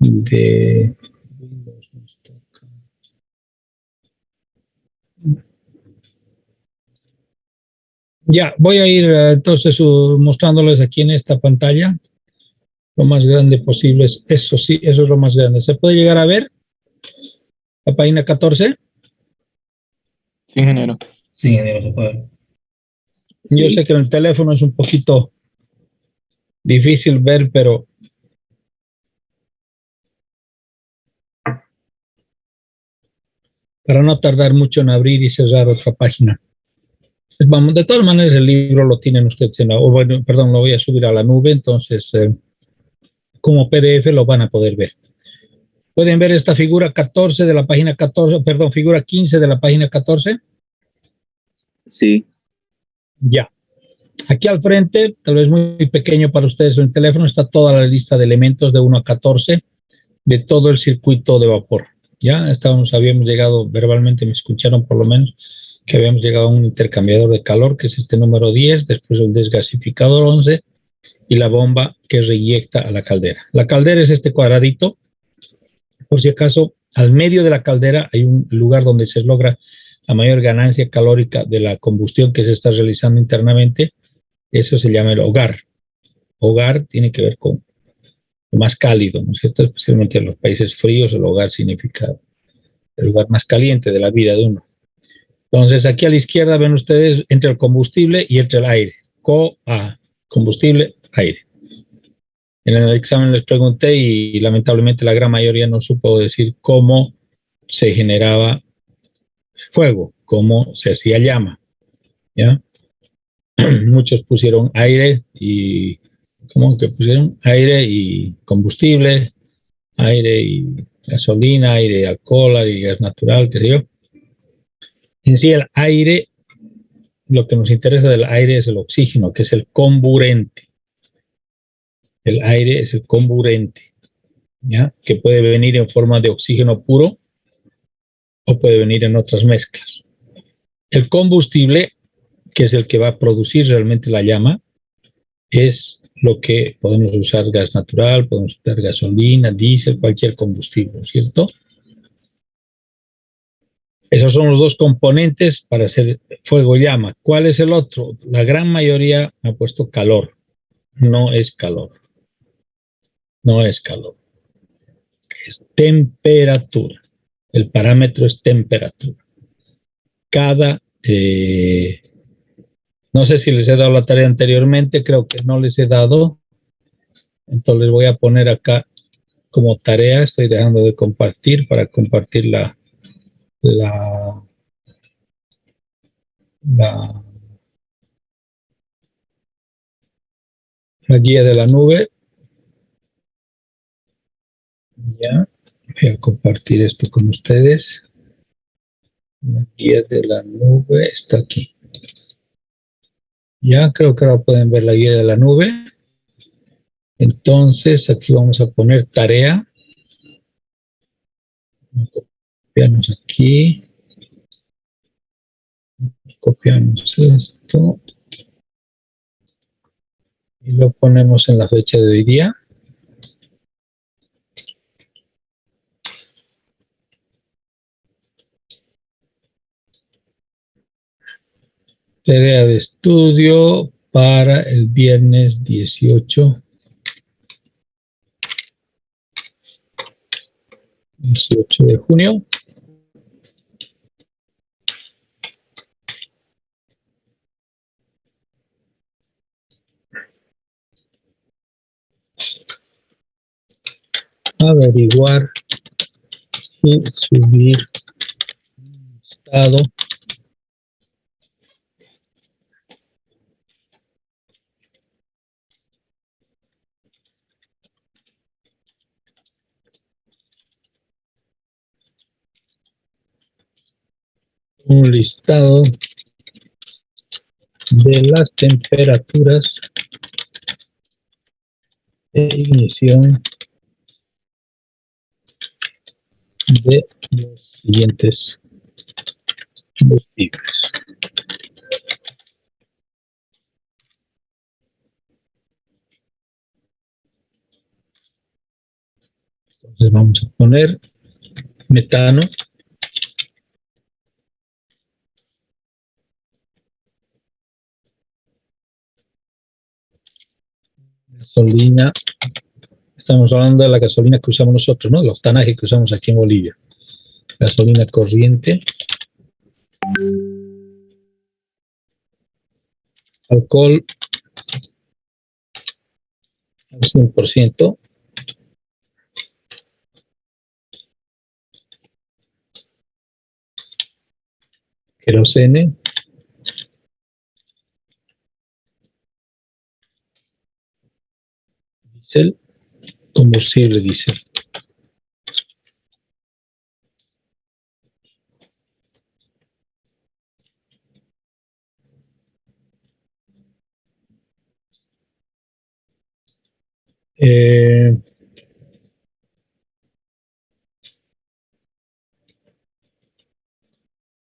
de Windows nos toca. Ya, voy a ir entonces mostrándoles aquí en esta pantalla lo más grande posible. Eso sí, eso es lo más grande. ¿Se puede llegar a ver la página 14? Sí, ingeniero. Sí, ingeniero, se puede. Sí. Yo sé que en el teléfono es un poquito difícil ver, pero para no tardar mucho en abrir y cerrar otra página. Vamos, de todas maneras, el libro lo tienen ustedes bueno, perdón, lo voy a subir a la nube, entonces como PDF lo van a poder ver. Pueden ver esta figura 14 de la página 14, perdón, figura 15 de la página 14. Sí. Ya. Aquí al frente, tal vez muy pequeño para ustedes en el teléfono, está toda la lista de elementos de 1 a 14 de todo el circuito de vapor. Ya habíamos llegado, verbalmente me escucharon por lo menos, que habíamos llegado a un intercambiador de calor, que es este número 10, después el desgasificador 11 y la bomba que reinyecta a la caldera. La caldera es este cuadradito. Por si acaso, al medio de la caldera hay un lugar donde se logra la mayor ganancia calórica de la combustión que se está realizando internamente. Eso se llama el hogar. Hogar tiene que ver con lo más cálido, ¿no es cierto? Especialmente en los países fríos, el hogar significa el lugar más caliente de la vida de uno. Entonces, aquí a la izquierda ven ustedes entre el combustible y entre el aire. COA, combustible, aire. En el examen les pregunté y lamentablemente la gran mayoría no supo decir cómo se generaba fuego, cómo se hacía llama, ¿ya? Muchos pusieron aire y, ¿cómo que pusieron? Aire y combustible, aire y gasolina, aire y alcohol, aire y gas natural, qué sé yo. En sí, el aire, lo que nos interesa del aire es el oxígeno, que es el comburente. El aire es el comburente, ¿ya? Que puede venir en forma de oxígeno puro o puede venir en otras mezclas. El combustible, que es el que va a producir realmente la llama, es lo que podemos usar gas natural, podemos usar gasolina, diésel, cualquier combustible, ¿cierto? Esos son los dos componentes para hacer fuego llama. ¿Cuál es el otro? La gran mayoría ha puesto calor. No es calor. No es calor. Es temperatura. El parámetro es temperatura. No sé si les he dado la tarea anteriormente, creo que no les he dado. Entonces les voy a poner acá como tarea. Estoy dejando de compartir para compartir la la, la, la guía de la nube. Ya, voy a compartir esto con ustedes. La guía de la nube está aquí. Ya, creo que ahora pueden ver la guía de la nube. Entonces, aquí vamos a poner tarea. Copiamos aquí. Copiamos esto. Y lo ponemos en la fecha de hoy día. Tarea de estudio para el viernes 18 de junio. Averiguar y subir estado un listado de las temperaturas de ignición de los siguientes combustibles. Entonces vamos a poner metano, gasolina. Estamos hablando de la gasolina que usamos nosotros, ¿no? El octanaje que usamos aquí en Bolivia. Gasolina corriente. Alcohol al 100%. Querosene. Diésel. Combustible diésel.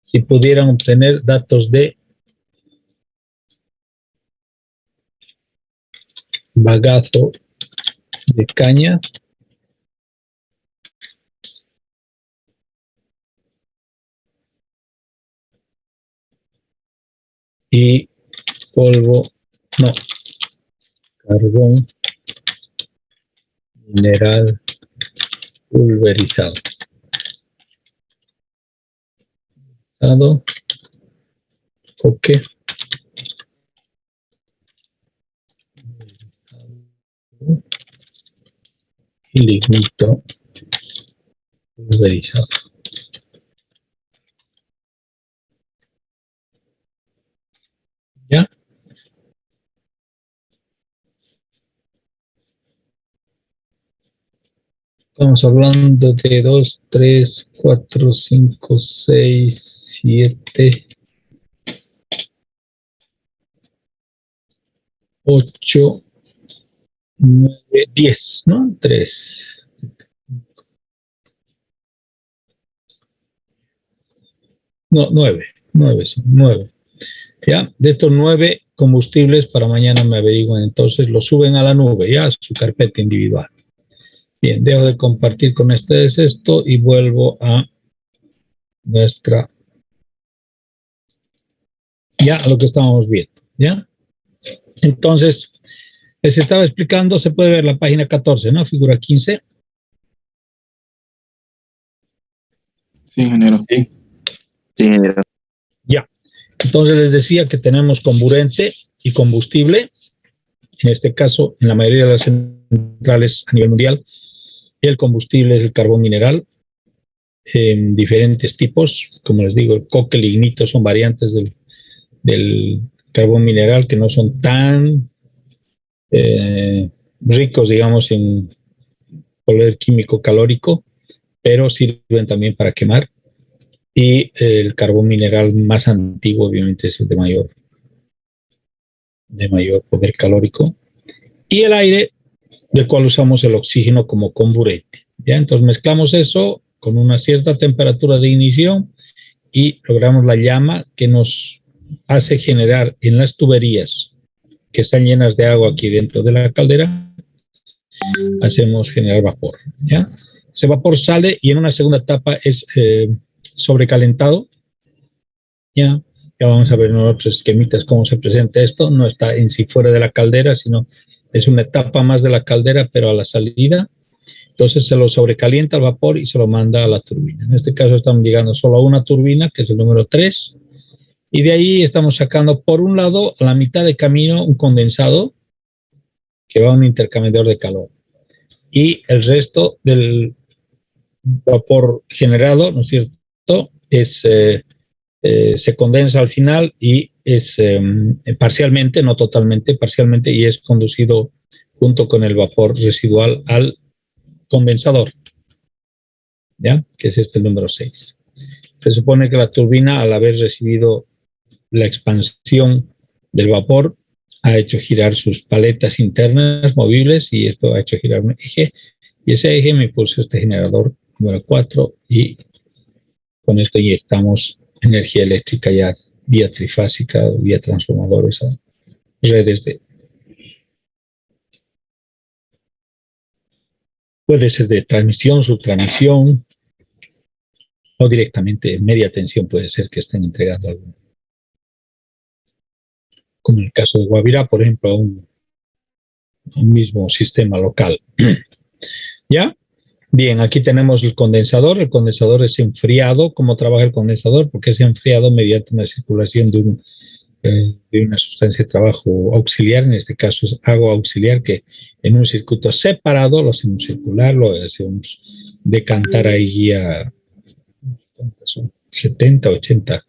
Si pudieran obtener datos de bagazo de caña y polvo, no, carbón mineral pulverizado. Coque y lignito pulverizado. ¿Ya? Estamos hablando de 2, 3, 4, 5, 6, 7, 8, 9, 10, ¿no? 3. No, 9. 9, sí, 9. ¿Ya? De estos 9 combustibles para mañana me averiguan, entonces lo suben a la nube, ya, a su carpeta individual. Bien, dejo de compartir con ustedes esto y vuelvo a nuestra, ya, a lo que estábamos viendo, ¿ya? Entonces, les estaba explicando, se puede ver la página 14, ¿no? Figura 15. Sí, ingeniero. Sí. Sí, ingeniero. Ya. Entonces les decía que tenemos comburente y combustible. En este caso, en la mayoría de las centrales a nivel mundial, el combustible es el carbón mineral en diferentes tipos. Como les digo, el coque, el lignito son variantes del carbón mineral que no son tan ricos, digamos, en poder químico calórico, pero sirven también para quemar. Y el carbón mineral más antiguo, obviamente, es el de mayor poder calórico. Y el aire, del cual usamos el oxígeno como comburente. ¿Ya? Entonces mezclamos eso con una cierta temperatura de ignición y logramos la llama que nos hace generar en las tuberías que están llenas de agua aquí dentro de la caldera, hacemos generar vapor. ¿Ya? Ese vapor sale y en una segunda etapa es sobrecalentado. ¿Ya? Ya vamos a ver en otros esquemitas cómo se presenta esto. No está en sí fuera de la caldera, sino es una etapa más de la caldera, pero a la salida. Entonces se lo sobrecalienta el vapor y se lo manda a la turbina. En este caso estamos llegando solo a una turbina, que es el número 3, y de ahí estamos sacando por un lado a la mitad de camino un condensado que va a un intercambiador de calor. Y el resto del vapor generado, ¿no es cierto?, se condensa al final y es parcialmente, no totalmente, parcialmente, y es conducido junto con el vapor residual al condensador, ¿ya? Que es este el número 6. Se supone que la turbina, al haber recibido la expansión del vapor, ha hecho girar sus paletas internas movibles y esto ha hecho girar un eje, y ese eje me impulsa este generador número 4 y con esto inyectamos energía eléctrica ya vía trifásica, vía transformadores a redes Puede ser de transmisión, subtransmisión, o directamente media tensión puede ser que estén entregando algo. Como en el caso de Guavirá, por ejemplo, a un mismo sistema local. ¿Ya? Bien, aquí tenemos el condensador. El condensador es enfriado. ¿Cómo trabaja el condensador? Porque es enfriado mediante una circulación de una sustancia de trabajo auxiliar. En este caso es agua auxiliar, que en un circuito separado lo hacemos circular, lo hacemos decantar ahí a 70, 80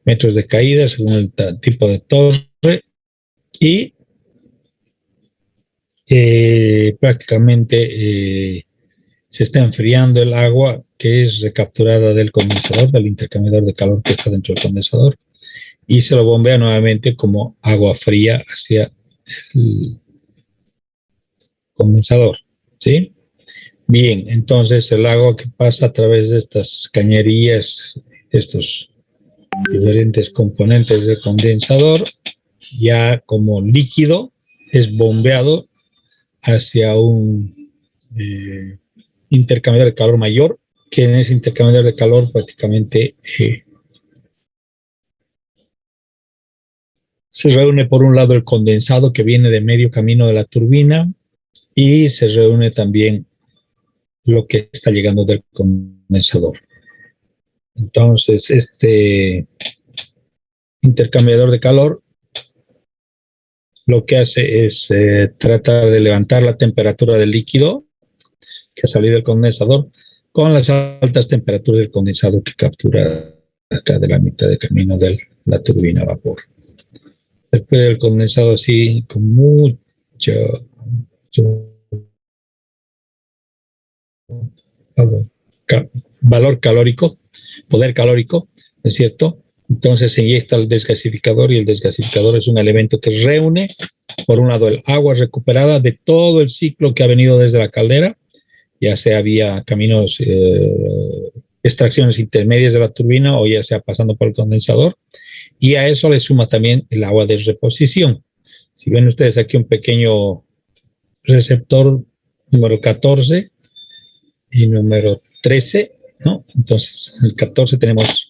metros de caída según el tipo de torre, y prácticamente se está enfriando el agua que es recapturada del condensador, del intercambiador de calor que está dentro del condensador, y se lo bombea nuevamente como agua fría hacia el condensador, ¿sí? Bien, entonces el agua que pasa a través de estas cañerías, estos diferentes componentes del condensador, ya como líquido, es bombeado hacia un intercambiador de calor mayor, que en ese intercambiador de calor prácticamente se reúne por un lado el condensado que viene de medio camino de la turbina, y se reúne también lo que está llegando del condensador. Entonces, este intercambiador de calor lo que hace es tratar de levantar la temperatura del líquido que ha salido del condensador con las altas temperaturas del condensado que captura acá de la mitad de camino de la turbina a vapor. Después del condensado así con mucho valor calórico, poder calórico, ¿no es cierto? Entonces se inyecta el desgasificador, y el desgasificador es un elemento que reúne, por un lado, el agua recuperada de todo el ciclo que ha venido desde la caldera, ya sea vía caminos, extracciones intermedias de la turbina, o ya sea pasando por el condensador, y a eso le suma también el agua de reposición. Si ven ustedes aquí un pequeño receptor número 14 y número 13, ¿no? Entonces, en el 14 tenemos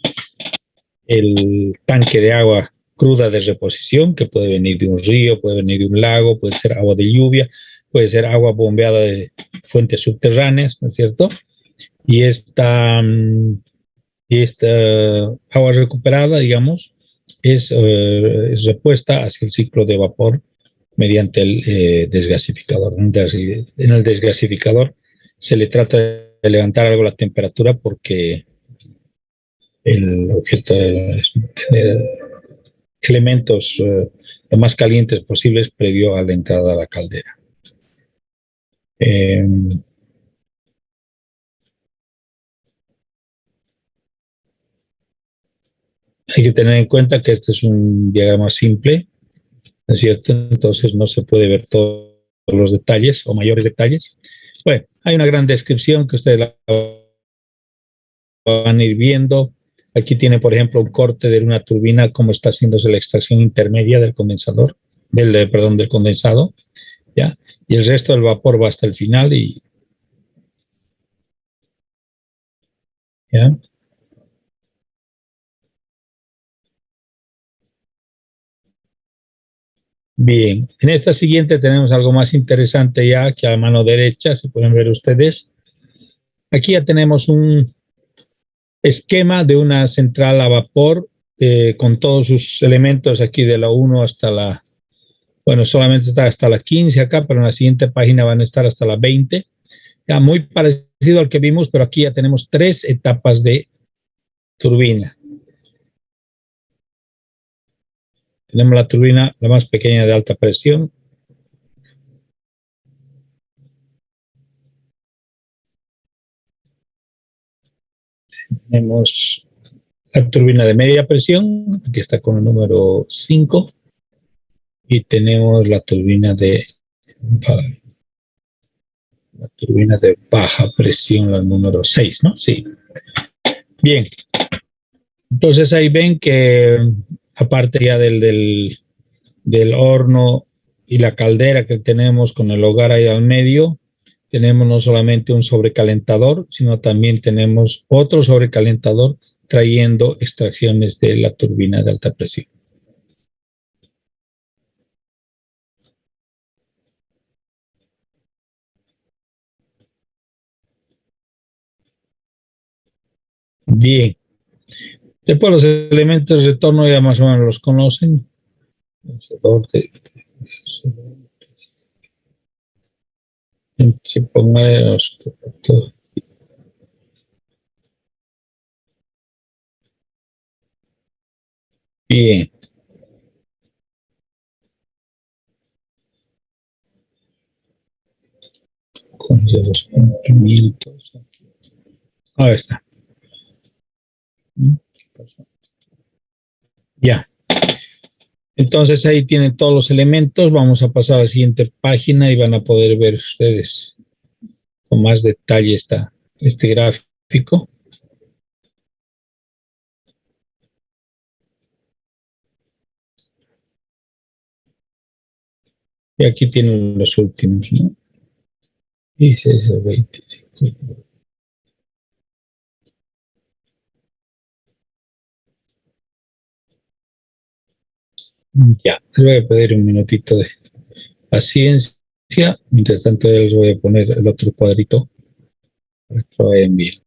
el tanque de agua cruda de reposición, que puede venir de un río, puede venir de un lago, puede ser agua de lluvia, puede ser agua bombeada de fuentes subterráneas, ¿no es cierto? Y esta agua recuperada, digamos, es repuesta hacia el ciclo de vapor mediante el desgasificador. En el desgasificador se le trata de levantar algo la temperatura, porque el objeto es tener elementos lo más calientes posibles previo a la entrada a la caldera. Hay que tener en cuenta que este es un diagrama simple, ¿no es cierto? Entonces no se puede ver todos los detalles o mayores detalles. Bueno, hay una gran descripción que ustedes la van a ir viendo. Aquí tiene, por ejemplo, un corte de una turbina, cómo está haciéndose la extracción intermedia del condensador, del condensado, ¿ya? Y el resto del vapor va hasta el final y, ¿ya? Bien, en esta siguiente tenemos algo más interesante ya, que a mano derecha, se pueden ver ustedes. Aquí ya tenemos un esquema de una central a vapor con todos sus elementos aquí de la 1 hasta la, bueno, solamente está hasta la 15 acá, pero en la siguiente página van a estar hasta la 20. Ya muy parecido al que vimos, pero aquí ya tenemos 3 etapas de turbina. Tenemos la turbina, la más pequeña, de alta presión. Tenemos la turbina de media presión, aquí está con el número 5. Y tenemos la turbina de baja presión, la número 6, ¿no? Sí. Bien. Entonces ahí ven que aparte ya del horno y la caldera que tenemos con el hogar ahí al medio, tenemos no solamente un sobrecalentador, sino también tenemos otro sobrecalentador trayendo extracciones de la turbina de alta presión. Bien. Después los elementos de retorno ya más o menos los conocen. Bien. Con los cumplimientos. Ahí está. Ya. Entonces ahí tienen todos los elementos. Vamos a pasar a la siguiente página y van a poder ver ustedes con más detalle este gráfico. Y aquí tienen los últimos, ¿no? 16 o 25. Ya, les voy a pedir un minutito de paciencia. Mientras tanto, les voy a poner el otro cuadrito para que lo vayan bien.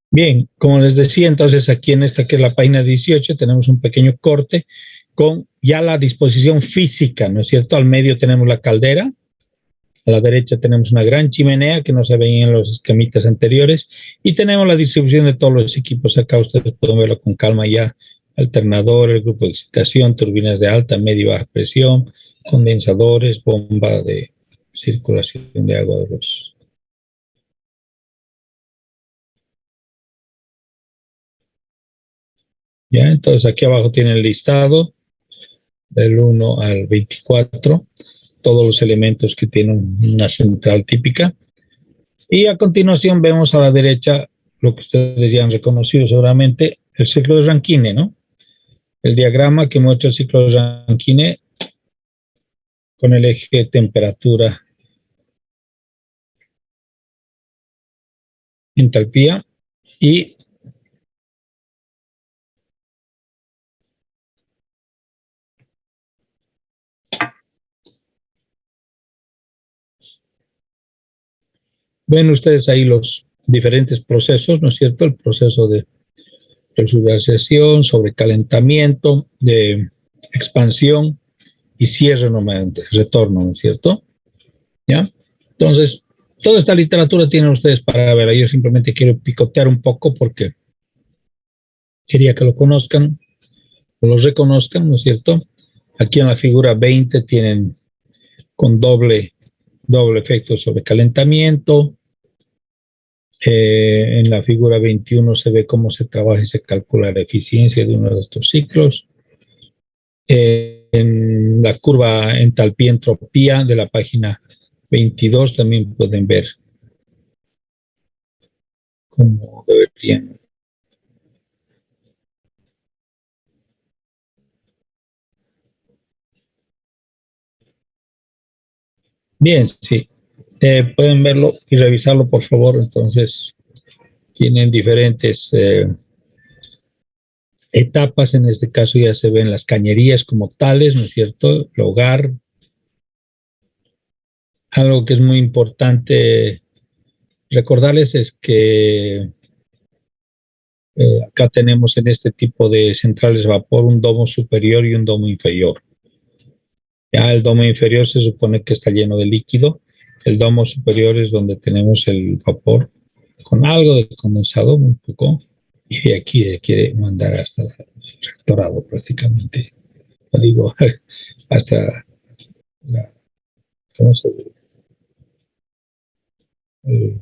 Bien, como les decía, entonces aquí en esta que es la página 18 tenemos un pequeño corte con ya la disposición física, ¿no es cierto? Al medio tenemos la caldera, a la derecha tenemos una gran chimenea que no se veía en los esquemitas anteriores y tenemos la distribución de todos los equipos. Acá ustedes pueden verlo con calma ya, alternador, el grupo de excitación, turbinas de alta, media y baja presión, condensadores, bomba de circulación de agua de los... Ya, entonces aquí abajo tienen el listado del 1 al 24, todos los elementos que tienen una central típica. Y a continuación vemos a la derecha lo que ustedes ya han reconocido seguramente, el ciclo de Rankine, ¿no? El diagrama que muestra el ciclo de Rankine con el eje de temperatura, entalpía y ven ustedes ahí los diferentes procesos, ¿no es cierto? El proceso de presurización, sobrecalentamiento, de expansión y cierre nuevamente, retorno, ¿no es cierto? ¿Ya? Entonces, toda esta literatura tienen ustedes para ver. Yo simplemente quiero picotear un poco porque quería que lo conozcan, o lo reconozcan, ¿no es cierto? Aquí en la figura 20 tienen con doble efecto sobre calentamiento. En la figura 21 se ve cómo se trabaja y se calcula la eficiencia de uno de estos ciclos. En la curva entalpía-entropía de la página 22 también pueden ver cómo deberían. Bien, sí. Pueden verlo y revisarlo, por favor. Entonces, tienen diferentes etapas. En este caso ya se ven las cañerías como tales, ¿no es cierto? El hogar. Algo que es muy importante recordarles es que Acá tenemos en este tipo de centrales de vapor un domo superior y un domo inferior. Ya el domo inferior se supone que está lleno de líquido. El domo superior es donde tenemos el vapor con algo de condensado, muy poco. Y aquí quiere mandar hasta el rectorado prácticamente. Digo, hasta la, ¿cómo se dice?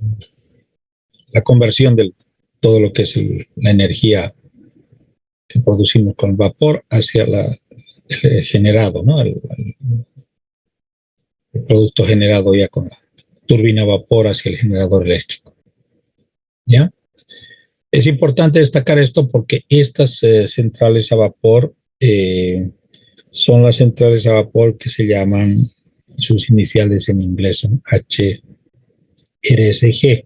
La conversión de todo lo que es la energía que producimos con el vapor hacia el generado, ¿no? El producto generado ya con la turbina a vapor hacia el generador eléctrico. ¿Ya? Es importante destacar esto porque estas centrales a vapor son las centrales a vapor que se llaman, sus iniciales en inglés son HRSG,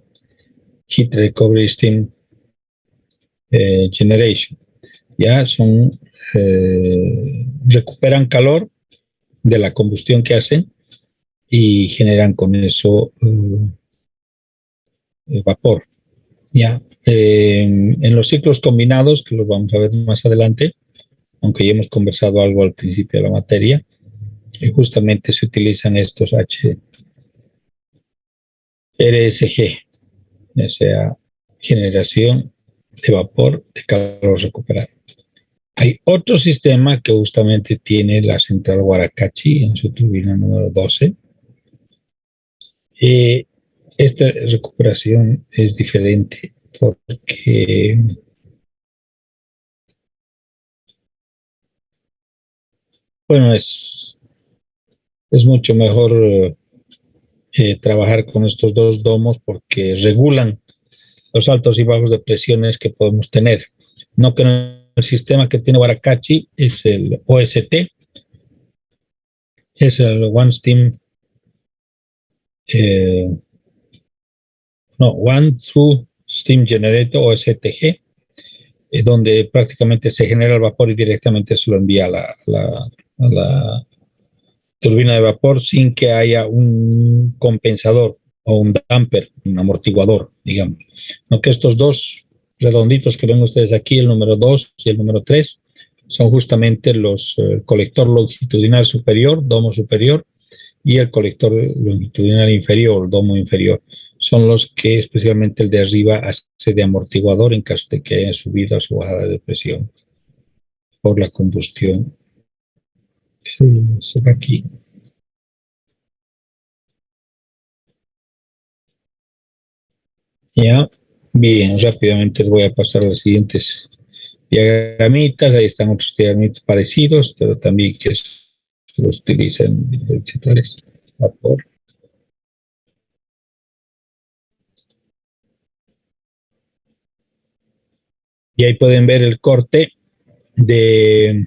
Heat Recovery Steam Generation. Ya son, recuperan calor de la combustión que hacen y generan con eso vapor. Ya. En los ciclos combinados, que los vamos a ver más adelante, aunque ya hemos conversado algo al principio de la materia, justamente se utilizan estos HRSG, o sea, generación de vapor de calor recuperado. Hay otro sistema que justamente tiene la central Guaracachi en su turbina número 12. Esta recuperación es diferente porque bueno, es mucho mejor trabajar con estos dos domos porque regulan los altos y bajos de presiones que podemos tener. No que el sistema que tiene Guaracachi es el OST, es el One Steam, One Through Steam Generator, OSTG, donde prácticamente se genera el vapor y directamente se lo envía a la turbina de vapor sin que haya un compensador o un damper, un amortiguador, digamos. Aunque estos dos redonditos que ven ustedes aquí, el número 2 y el número 3, son justamente los colector longitudinal superior, domo superior, y el colector longitudinal inferior, domo inferior. Son los que especialmente el de arriba hace de amortiguador en caso de que haya subido o bajada de presión por la combustión. Sí, se ve aquí. Ya, bien, rápidamente les voy a pasar a las siguientes diagramitas. Ahí están otros diagramitas parecidos, pero también que se los utilizan en centrales vapor. Y ahí pueden ver el corte de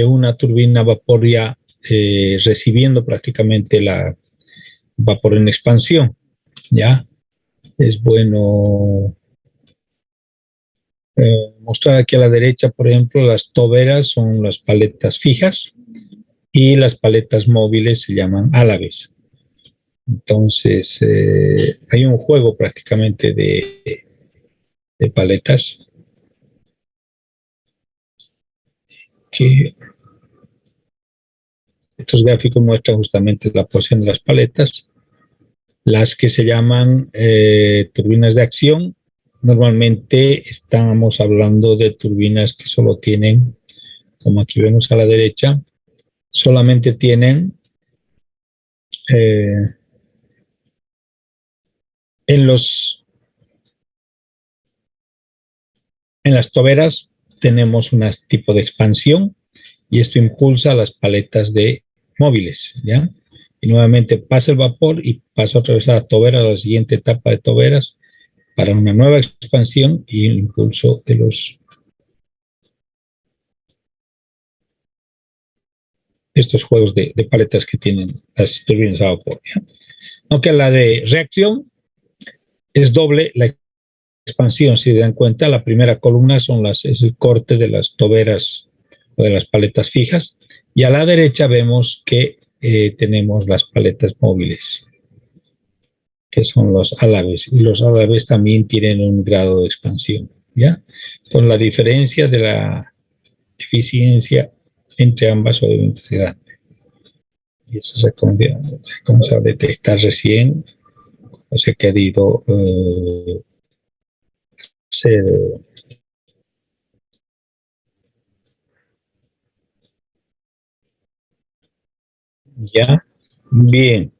una turbina a vapor ya recibiendo prácticamente la vapor en expansión. Ya es bueno mostrar aquí a la derecha, por ejemplo, las toberas son las paletas fijas y las paletas móviles se llaman álaves. Entonces, hay un juego prácticamente de paletas que estos gráficos muestran justamente la posición de las paletas. Las que se llaman turbinas de acción, normalmente estamos hablando de turbinas que solo tienen, como aquí vemos a la derecha, solamente tienen en las toberas tenemos un tipo de expansión y esto impulsa las paletas de móviles, ¿ya? Y nuevamente pasa el vapor y pasa otra vez a la tobera, a la siguiente etapa de toberas para una nueva expansión y el impulso de estos juegos de paletas que tienen las turbinas a vapor, ¿ya? Aunque la de reacción es doble la expansión, si se dan cuenta, la primera columna es el corte de las toberas o de las paletas fijas, y a la derecha vemos que tenemos las paletas móviles. que son los álabes, y los álabes también tienen un grado de expansión, ¿ya? Entonces, la diferencia de la eficiencia entre ambas obviamente es grande. Y eso se comienza a detectar recién, o se ha querido ser. Ya, bien.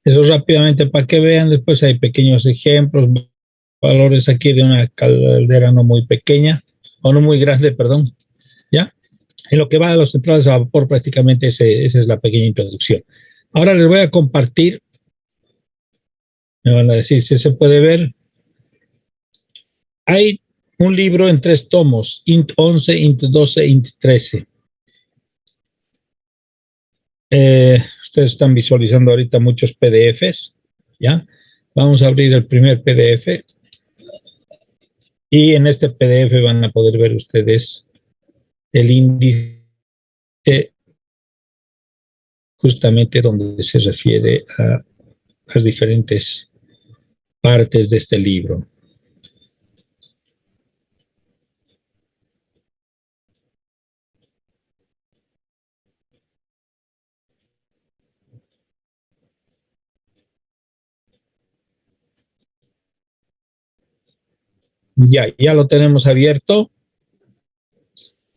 Eso rápidamente para que vean, después hay pequeños ejemplos, valores aquí de una caldera no muy pequeña, o no muy grande, perdón, ¿ya? En lo que va de los centrales a vapor, prácticamente esa es la pequeña introducción. Ahora les voy a compartir, me van a decir si se puede ver. Hay un libro en 3 tomos, INT 11, INT 12, INT 13. Ustedes están visualizando ahorita muchos PDFs, ¿ya? Vamos a abrir el primer PDF. Y en este PDF van a poder ver ustedes el índice justamente donde se refiere a las diferentes partes de este libro. Ya lo tenemos abierto.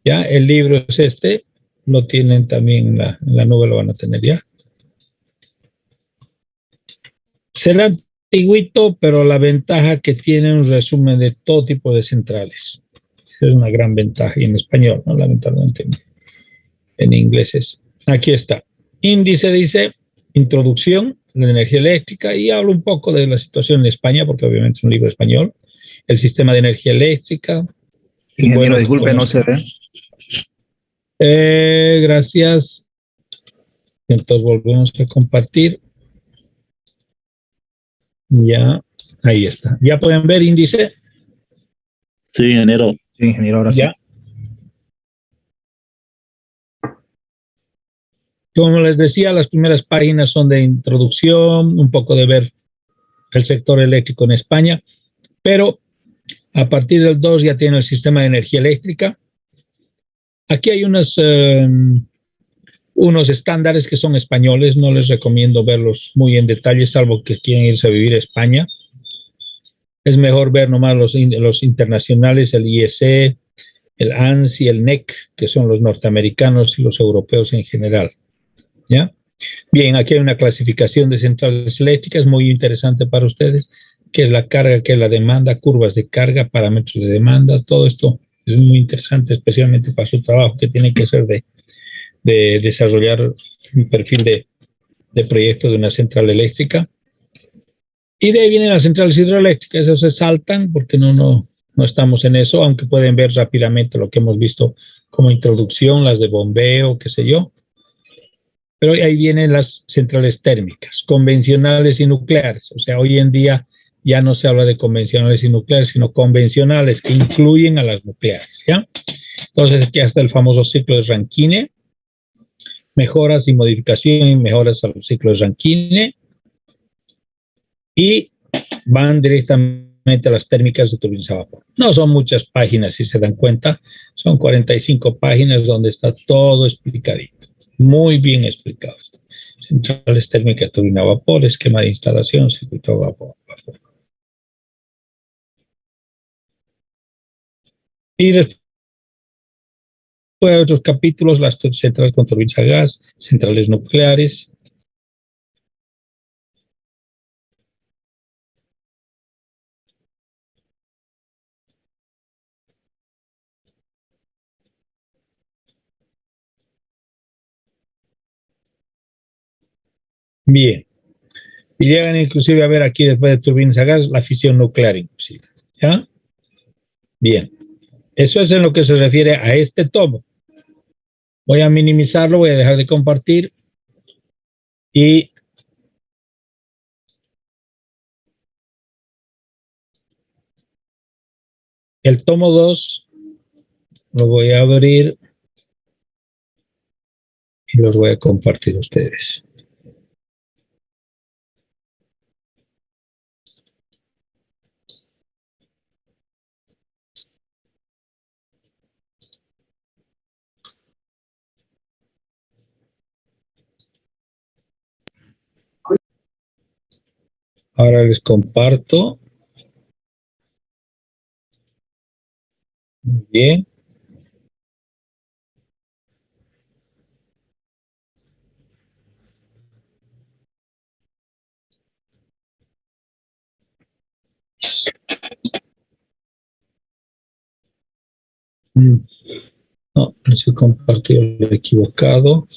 Ya, el libro es este. Lo tienen también en la nube, lo van a tener ya. Será antiguito, pero la ventaja que tiene un resumen de todo tipo de centrales. Es una gran ventaja. Y en español, ¿no? Lamentablemente en inglés es. Aquí está. Índice dice introducción de energía eléctrica y hablo un poco de la situación en España, porque obviamente es un libro español. El sistema de energía eléctrica. Ingeniero, disculpe, no se ve. Gracias. Entonces volvemos a compartir. Ya, ahí está. ¿Ya pueden ver índice? Sí, ingeniero. Sí, ingeniero, ahora ya. Como les decía, las primeras páginas son de introducción, un poco de ver el sector eléctrico en España, pero a partir del 2 ya tiene el sistema de energía eléctrica. Aquí hay unos estándares que son españoles, no les recomiendo verlos muy en detalle, salvo que quieren irse a vivir a España. Es mejor ver nomás los internacionales, el IEC, el ANSI, el NEC, que son los norteamericanos y los europeos en general. ¿Ya? Bien, aquí hay una clasificación de centrales eléctricas muy interesante para ustedes, que es la carga, que es la demanda, curvas de carga, parámetros de demanda, todo esto es muy interesante, especialmente para su trabajo, que tiene que ser de desarrollar un perfil de proyecto de una central eléctrica. Y de ahí vienen las centrales hidroeléctricas, esos se saltan porque no estamos en eso, aunque pueden ver rápidamente lo que hemos visto como introducción, las de bombeo, qué sé yo. Pero ahí vienen las centrales térmicas, convencionales y nucleares. O sea, hoy en día ya no se habla de convencionales y nucleares, sino convencionales que incluyen a las nucleares, ¿ya? Entonces aquí está el famoso ciclo de Rankine, mejoras y modificaciones, mejoras al ciclo de Rankine, y van directamente a las térmicas de turbinas a vapor. No son muchas páginas, si se dan cuenta, son 45 páginas donde está todo explicadito, muy bien explicado. Centrales térmicas, turbina a vapor, esquema de instalación, circuito a vapor. Y después hay otros capítulos, las centrales con turbinas a gas, centrales nucleares. Bien. Y llegan inclusive a ver aquí, después de turbinas a gas, la fisión nuclear inclusive. ¿Ya? Bien. Eso es en lo que se refiere a este tomo. Voy a minimizarlo, voy a dejar de compartir y el tomo 2 lo voy a abrir y los voy a compartir a ustedes. Ahora les comparto. Muy bien. No, no se compartió lo equivocado.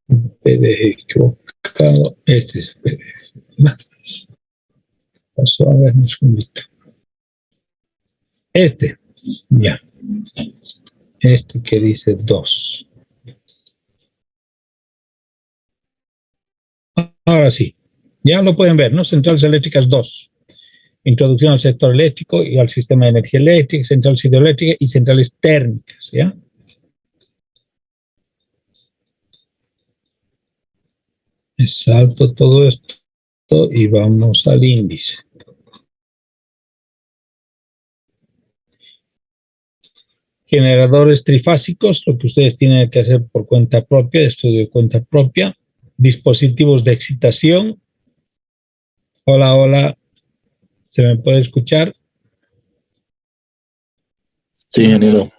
PDF equivocado. Este es PDF. Pasó a ver un segundito. Este, ya. Este que dice 2. Ahora sí. Ya lo pueden ver, ¿no? Centrales eléctricas 2. Introducción al sector eléctrico y al sistema de energía eléctrica, centrales hidroeléctricas y centrales térmicas, ¿ya? Salto todo esto y vamos al índice. Generadores trifásicos, lo que ustedes tienen que hacer por cuenta propia, estudio de cuenta propia. Dispositivos de excitación. Hola, hola. ¿Se me puede escuchar? Sí, ingeniero.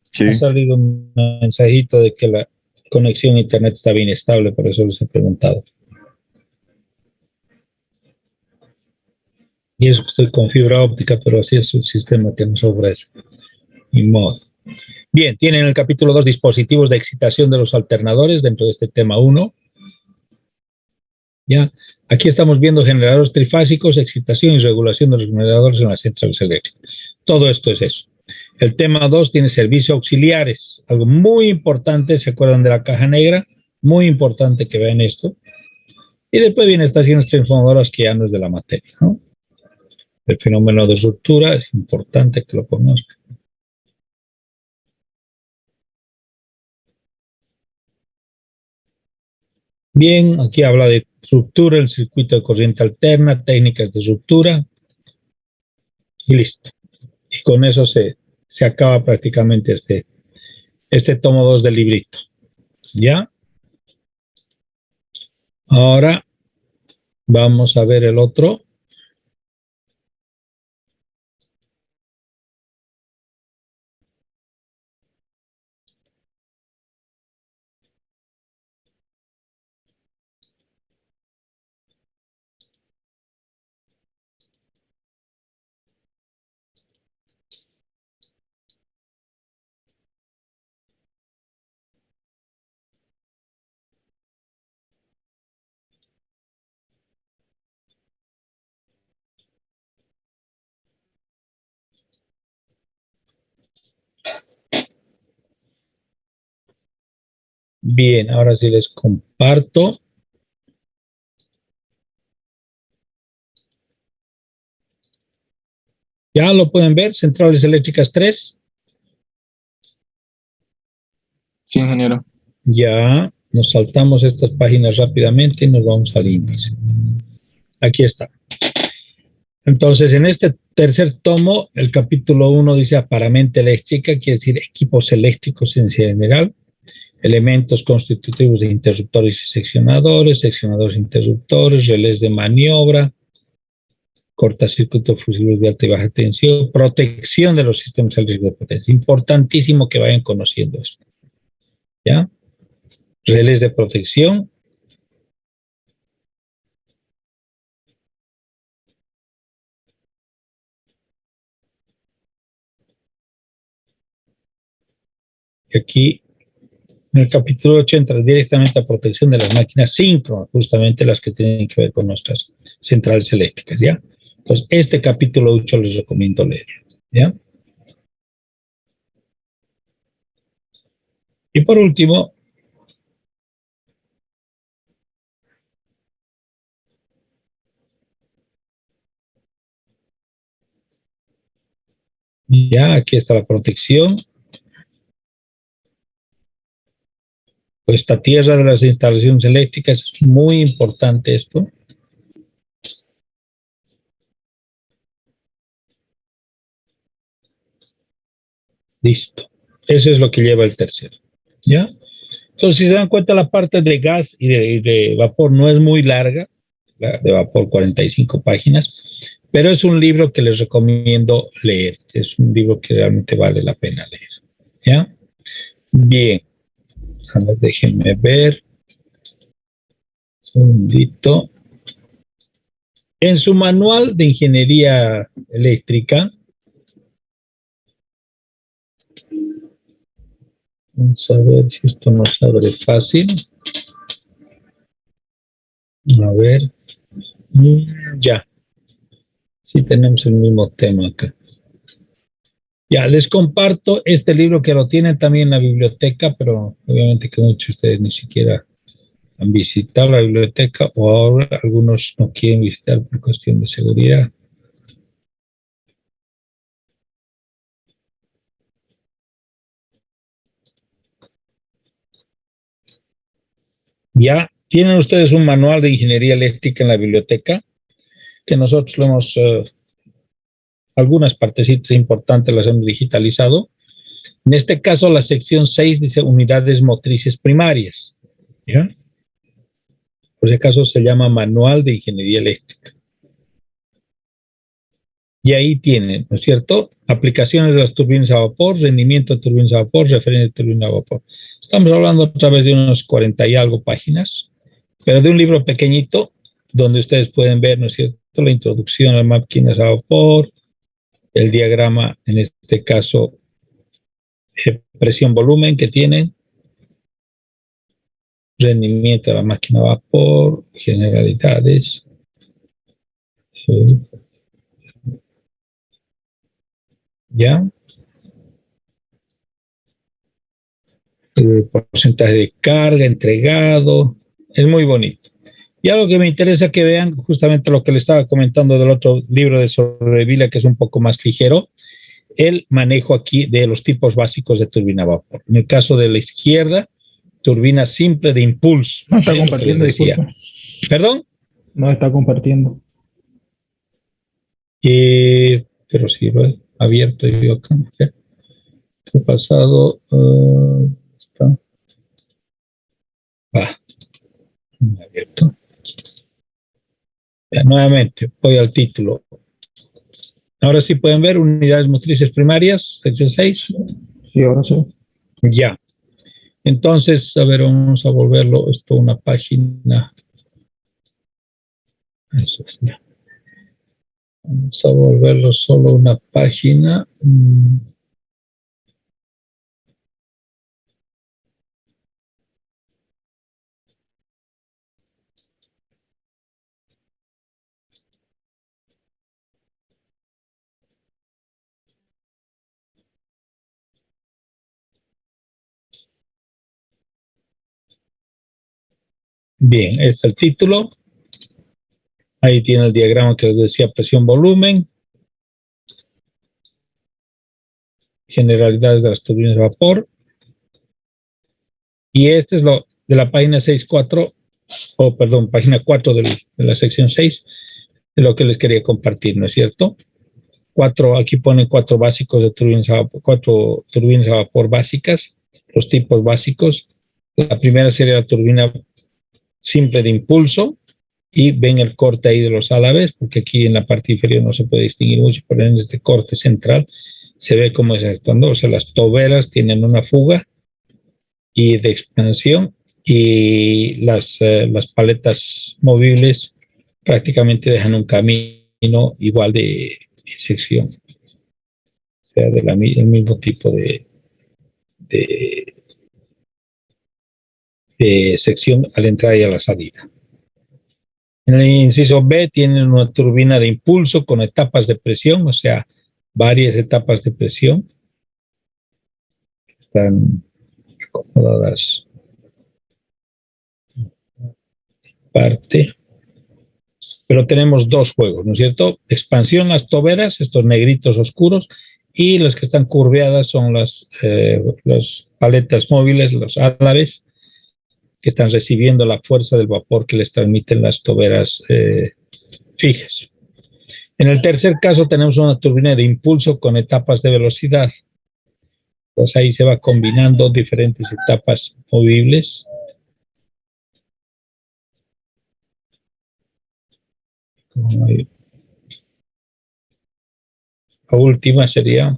Sí. Ha salido un mensajito de que la conexión a internet está bien estable, por eso les he preguntado. Y eso que estoy con fibra óptica, pero así es el sistema que nos ofrece. Ni modo. Bien, tienen el capítulo 2, dispositivos de excitación de los alternadores, dentro de este tema 1. Ya, aquí estamos viendo generadores trifásicos, excitación y regulación de los generadores en las centrales eléctricas. Todo esto es eso. El tema 2 tiene servicios auxiliares, algo muy importante, ¿se acuerdan de la caja negra? Muy importante que vean esto. Y después viene estaciones transformadoras, que ya no es de la materia, ¿no? El fenómeno de ruptura es importante que lo conozcan. Bien, aquí habla de ruptura, el circuito de corriente alterna, técnicas de ruptura, y listo. Y con eso se acaba prácticamente este tomo 2 del librito. ¿Ya? Ahora vamos a ver el otro. Bien, ahora sí les comparto. Ya lo pueden ver, centrales eléctricas 3. Sí, ingeniero. Ya nos saltamos estas páginas rápidamente y nos vamos al índice. Aquí está. Entonces, en este tercer tomo, el capítulo 1 dice aparamento eléctrica, quiere decir equipos eléctricos en general, elementos constitutivos de interruptores y seccionadores, seccionadores interruptores, relés de maniobra, cortacircuitos fusibles de alta y baja tensión, protección de los sistemas eléctricos de potencia. Importantísimo que vayan conociendo esto. ¿Ya? Relés de protección. Y aquí, en el capítulo 8, entra directamente a protección de las máquinas síncronas, justamente las que tienen que ver con nuestras centrales eléctricas, ¿ya? Entonces, este capítulo 8 les recomiendo leer, ¿ya? Y por último, ya aquí está la protección. Esta tierra de las instalaciones eléctricas, es muy importante esto. Listo. Eso es lo que lleva el tercero, ¿ya? Entonces, si se dan cuenta, la parte de gas y de vapor no es muy larga, la de vapor, 45 páginas, pero es un libro que les recomiendo leer. Es un libro que realmente vale la pena leer. ¿Ya? Bien. A ver, déjenme ver. Un segundito. En su manual de ingeniería eléctrica, vamos a ver si esto nos abre fácil. A ver. Ya. Sí, tenemos el mismo tema acá. Ya, les comparto este libro que lo tienen también en la biblioteca, pero obviamente que muchos de ustedes ni siquiera han visitado la biblioteca o ahora algunos no quieren visitar por cuestión de seguridad. Ya tienen ustedes un manual de ingeniería eléctrica en la biblioteca, que nosotros lo hemos, algunas partecitas importantes las hemos digitalizado. En este caso, la sección 6 dice unidades motrices primarias. ¿Ya? Por ese caso se llama Manual de Ingeniería Eléctrica. Y ahí tienen, ¿no es cierto? Aplicaciones de las turbinas a vapor, rendimiento de turbinas a vapor, referencia de turbina a vapor. Estamos hablando otra vez de unos 40 y algo páginas, pero de un libro pequeñito donde ustedes pueden ver, ¿no es cierto?, la introducción a las máquinas a vapor, el diagrama, en este caso, presión-volumen que tienen, rendimiento de la máquina a vapor, generalidades. Sí. ¿Ya? El porcentaje de carga entregado, es muy bonito. Y algo que me interesa que vean, justamente lo que le estaba comentando del otro libro de Sobrevila, que es un poco más ligero, el manejo aquí de los tipos básicos de turbina a vapor. En el caso de la izquierda, turbina simple de impulso. No está compartiendo, disculpa. ¿Perdón? No está compartiendo. Pero sí lo he abierto yo acá. ¿Qué ha pasado? Está. Abierto. Ya, nuevamente, voy al título. Ahora sí pueden ver unidades motrices primarias, sección 6. Sí, ahora sí. Ya. Entonces, a ver, vamos a volverlo esto una página. Eso es ya. Vamos a volverlo solo una página. Bien, este es el título. Ahí tiene el diagrama que les decía, presión-volumen, generalidades de las turbinas de vapor. Y este es lo de la página 6.4, o perdón, página 4 de la sección 6, de lo que les quería compartir, ¿no es cierto? Aquí ponen 4 básicos de turbinas a vapor, 4 turbinas a vapor básicas, los tipos básicos. La primera sería la turbina simple de impulso, y ven el corte ahí de los álabes, porque aquí en la parte inferior no se puede distinguir mucho, pero en este corte central se ve cómo es actuando. O sea, las toberas tienen una fuga y de expansión, y las paletas movibles prácticamente dejan un camino igual de sección, o sea, el mismo tipo de, de sección a la entrada y a la salida. En el inciso B tienen una turbina de impulso con etapas de presión, o sea, varias etapas de presión que están acomodadas parte. Pero tenemos 2 juegos, ¿no es cierto? Expansión, las toberas, estos negritos oscuros, y las que están curveadas son las paletas móviles, los álabes, que están recibiendo la fuerza del vapor que les transmiten las toberas fijas. En el tercer caso tenemos una turbina de impulso con etapas de velocidad. Entonces ahí se va combinando diferentes etapas movibles. La última sería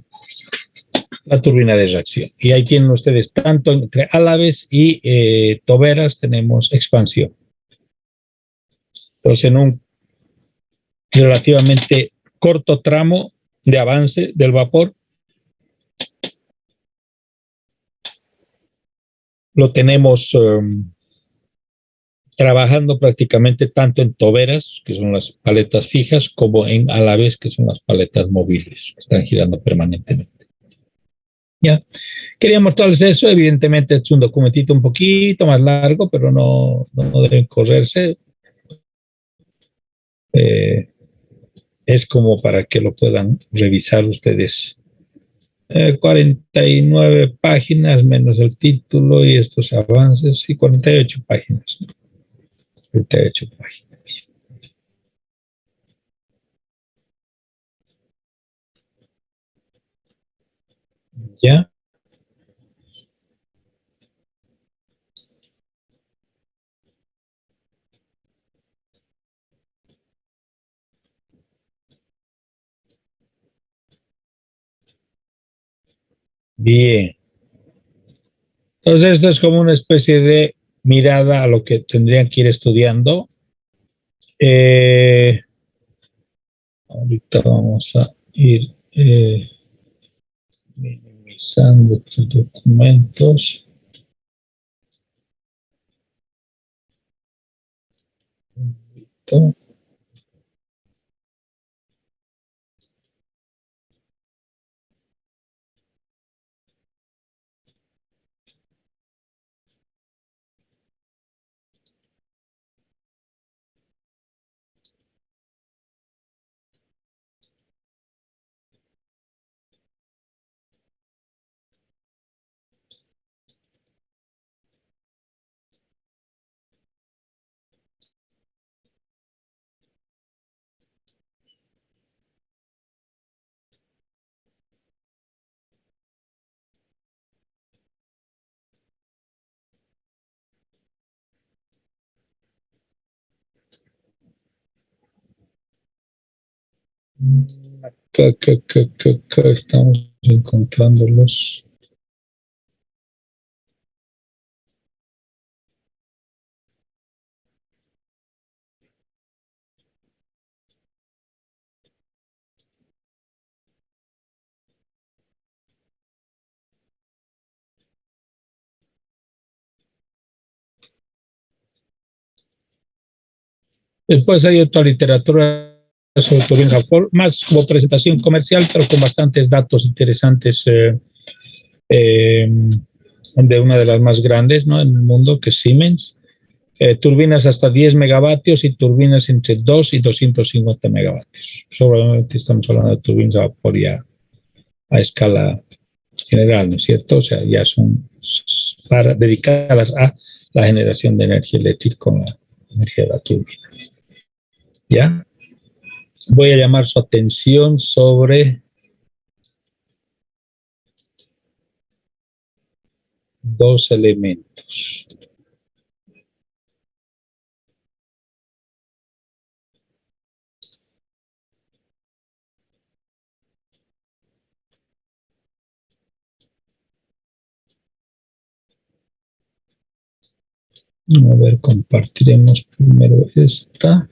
la turbina de reacción. Y ahí tienen ustedes, tanto entre álabes y toberas, tenemos expansión. Entonces, en un relativamente corto tramo de avance del vapor, lo tenemos trabajando prácticamente tanto en toberas, que son las paletas fijas, como en álabes, que son las paletas móviles, que están girando permanentemente. Ya, quería mostrarles eso. Evidentemente es un documentito un poquito más largo, pero no deben correrse. Es como para que lo puedan revisar ustedes. 49 páginas menos el título y estos avances, y 48 páginas. 48 páginas. ¿Ya? Bien. Entonces esto es como una especie de mirada a lo que tendrían que ir estudiando. Ahorita vamos a ir minimizando estos documentos. Acá estamos encontrándolos. Después hay otra literatura sobre turbinas a vapor, más como presentación comercial, pero con bastantes datos interesantes de una de las más grandes, ¿no?, en el mundo, que es Siemens. Turbinas hasta 10 megavatios y turbinas entre 2 y 250 megavatios. Solamente estamos hablando de turbinas a vapor ya a escala general, ¿no es cierto? O sea, ya son dedicadas a la generación de energía eléctrica con la energía de la turbina. ¿Ya? Voy a llamar su atención sobre dos elementos. A ver, compartiremos primero esta.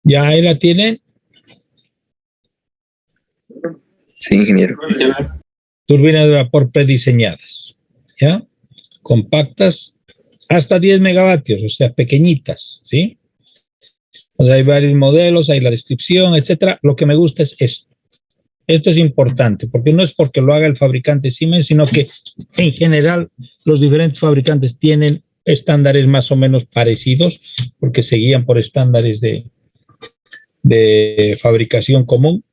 ¿Ya ahí la tienen? Sí, ingeniero. Turbinas de vapor prediseñadas, ¿ya? Compactas, hasta 10 megavatios, o sea, pequeñitas, ¿sí? O sea, hay varios modelos, hay la descripción, etcétera. Lo que me gusta es esto. Esto es importante, porque no es porque lo haga el fabricante Siemens, sino que en general los diferentes fabricantes tienen estándares más o menos parecidos, porque se guían por estándares de de fabricación común.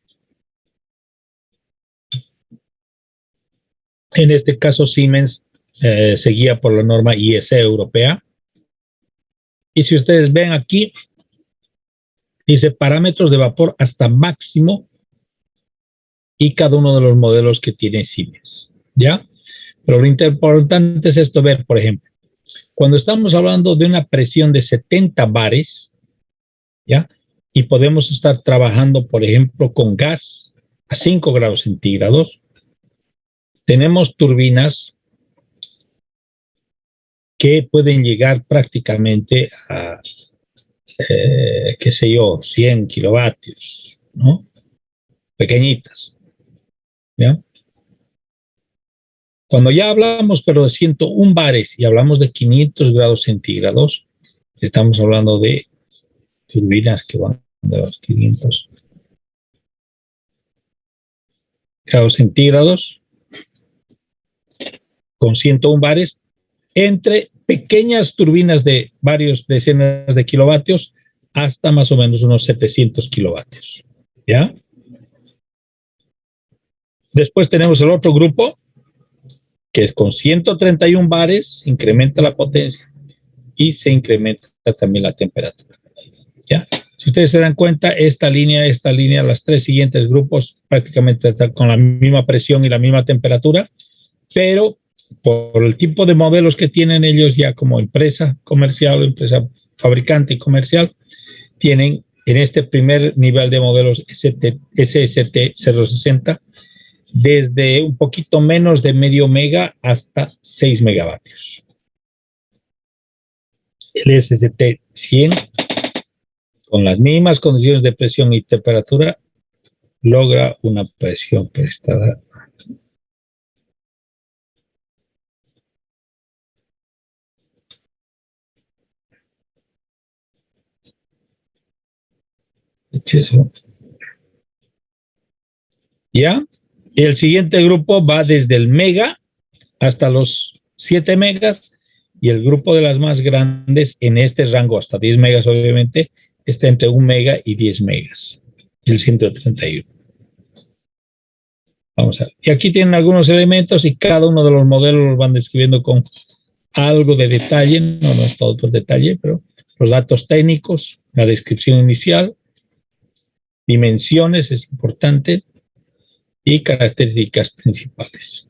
En este caso, Siemens se guía por la norma IEC europea. Y si ustedes ven aquí, dice parámetros de vapor hasta máximo y cada uno de los modelos que tiene Siemens, ¿ya? Pero lo importante es esto, ver, por ejemplo, cuando estamos hablando de una presión de 70 bares, ¿ya? Y podemos estar trabajando, por ejemplo, con gas a 5 grados centígrados, tenemos turbinas que pueden llegar prácticamente a, qué sé yo, 100 kilovatios, ¿no? Pequeñitas, ¿ya? Cuando ya hablamos, pero de 101 bares y hablamos de 500 grados centígrados, estamos hablando de turbinas que van de los 500 grados centígrados con 101 bares entre pequeñas turbinas de varios decenas de kilovatios hasta más o menos unos 700 kilovatios, ¿ya? Después tenemos el otro grupo que es con 131 bares, incrementa la potencia y se incrementa también la temperatura, ¿ya? Si ustedes se dan cuenta, esta línea, las tres siguientes grupos prácticamente están con la misma presión y la misma temperatura, pero por el tipo de modelos que tienen ellos ya como empresa comercial, empresa fabricante y comercial, tienen en este primer nivel de modelos SST 060 desde un poquito menos de medio mega hasta 6 megavatios. El SST 100 con las mismas condiciones de presión y temperatura logra una presión prestada ¿ya? Y el siguiente grupo va desde el mega hasta los 7 megas y el grupo de las más grandes en este rango hasta 10 megas obviamente está entre 1 mega y 10 megas, el 131. Vamos a ver. Y aquí tienen algunos elementos y cada uno de los modelos los van describiendo con algo de detalle, no es todo por detalle, pero los datos técnicos, la descripción inicial, dimensiones es importante y características principales.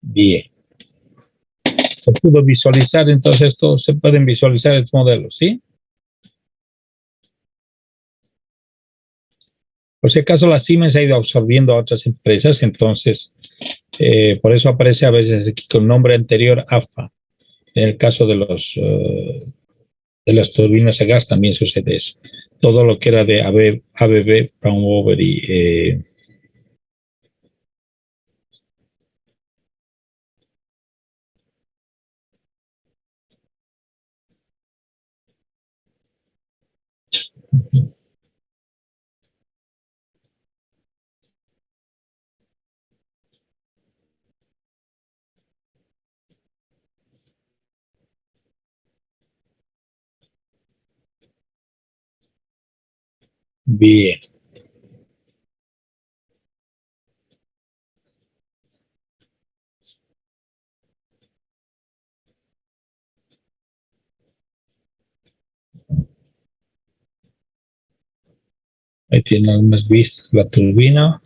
Bien. Se pudo visualizar, entonces esto se pueden visualizar estos modelos, ¿sí? Por si acaso la Siemens ha ido absorbiendo a otras empresas, entonces por eso aparece a veces aquí con nombre anterior AFA. En el caso de de las turbinas a gas también sucede eso. Todo lo que era de ABB, Brown Boveri, bien. Ahí tienen algunas vistas la turbina.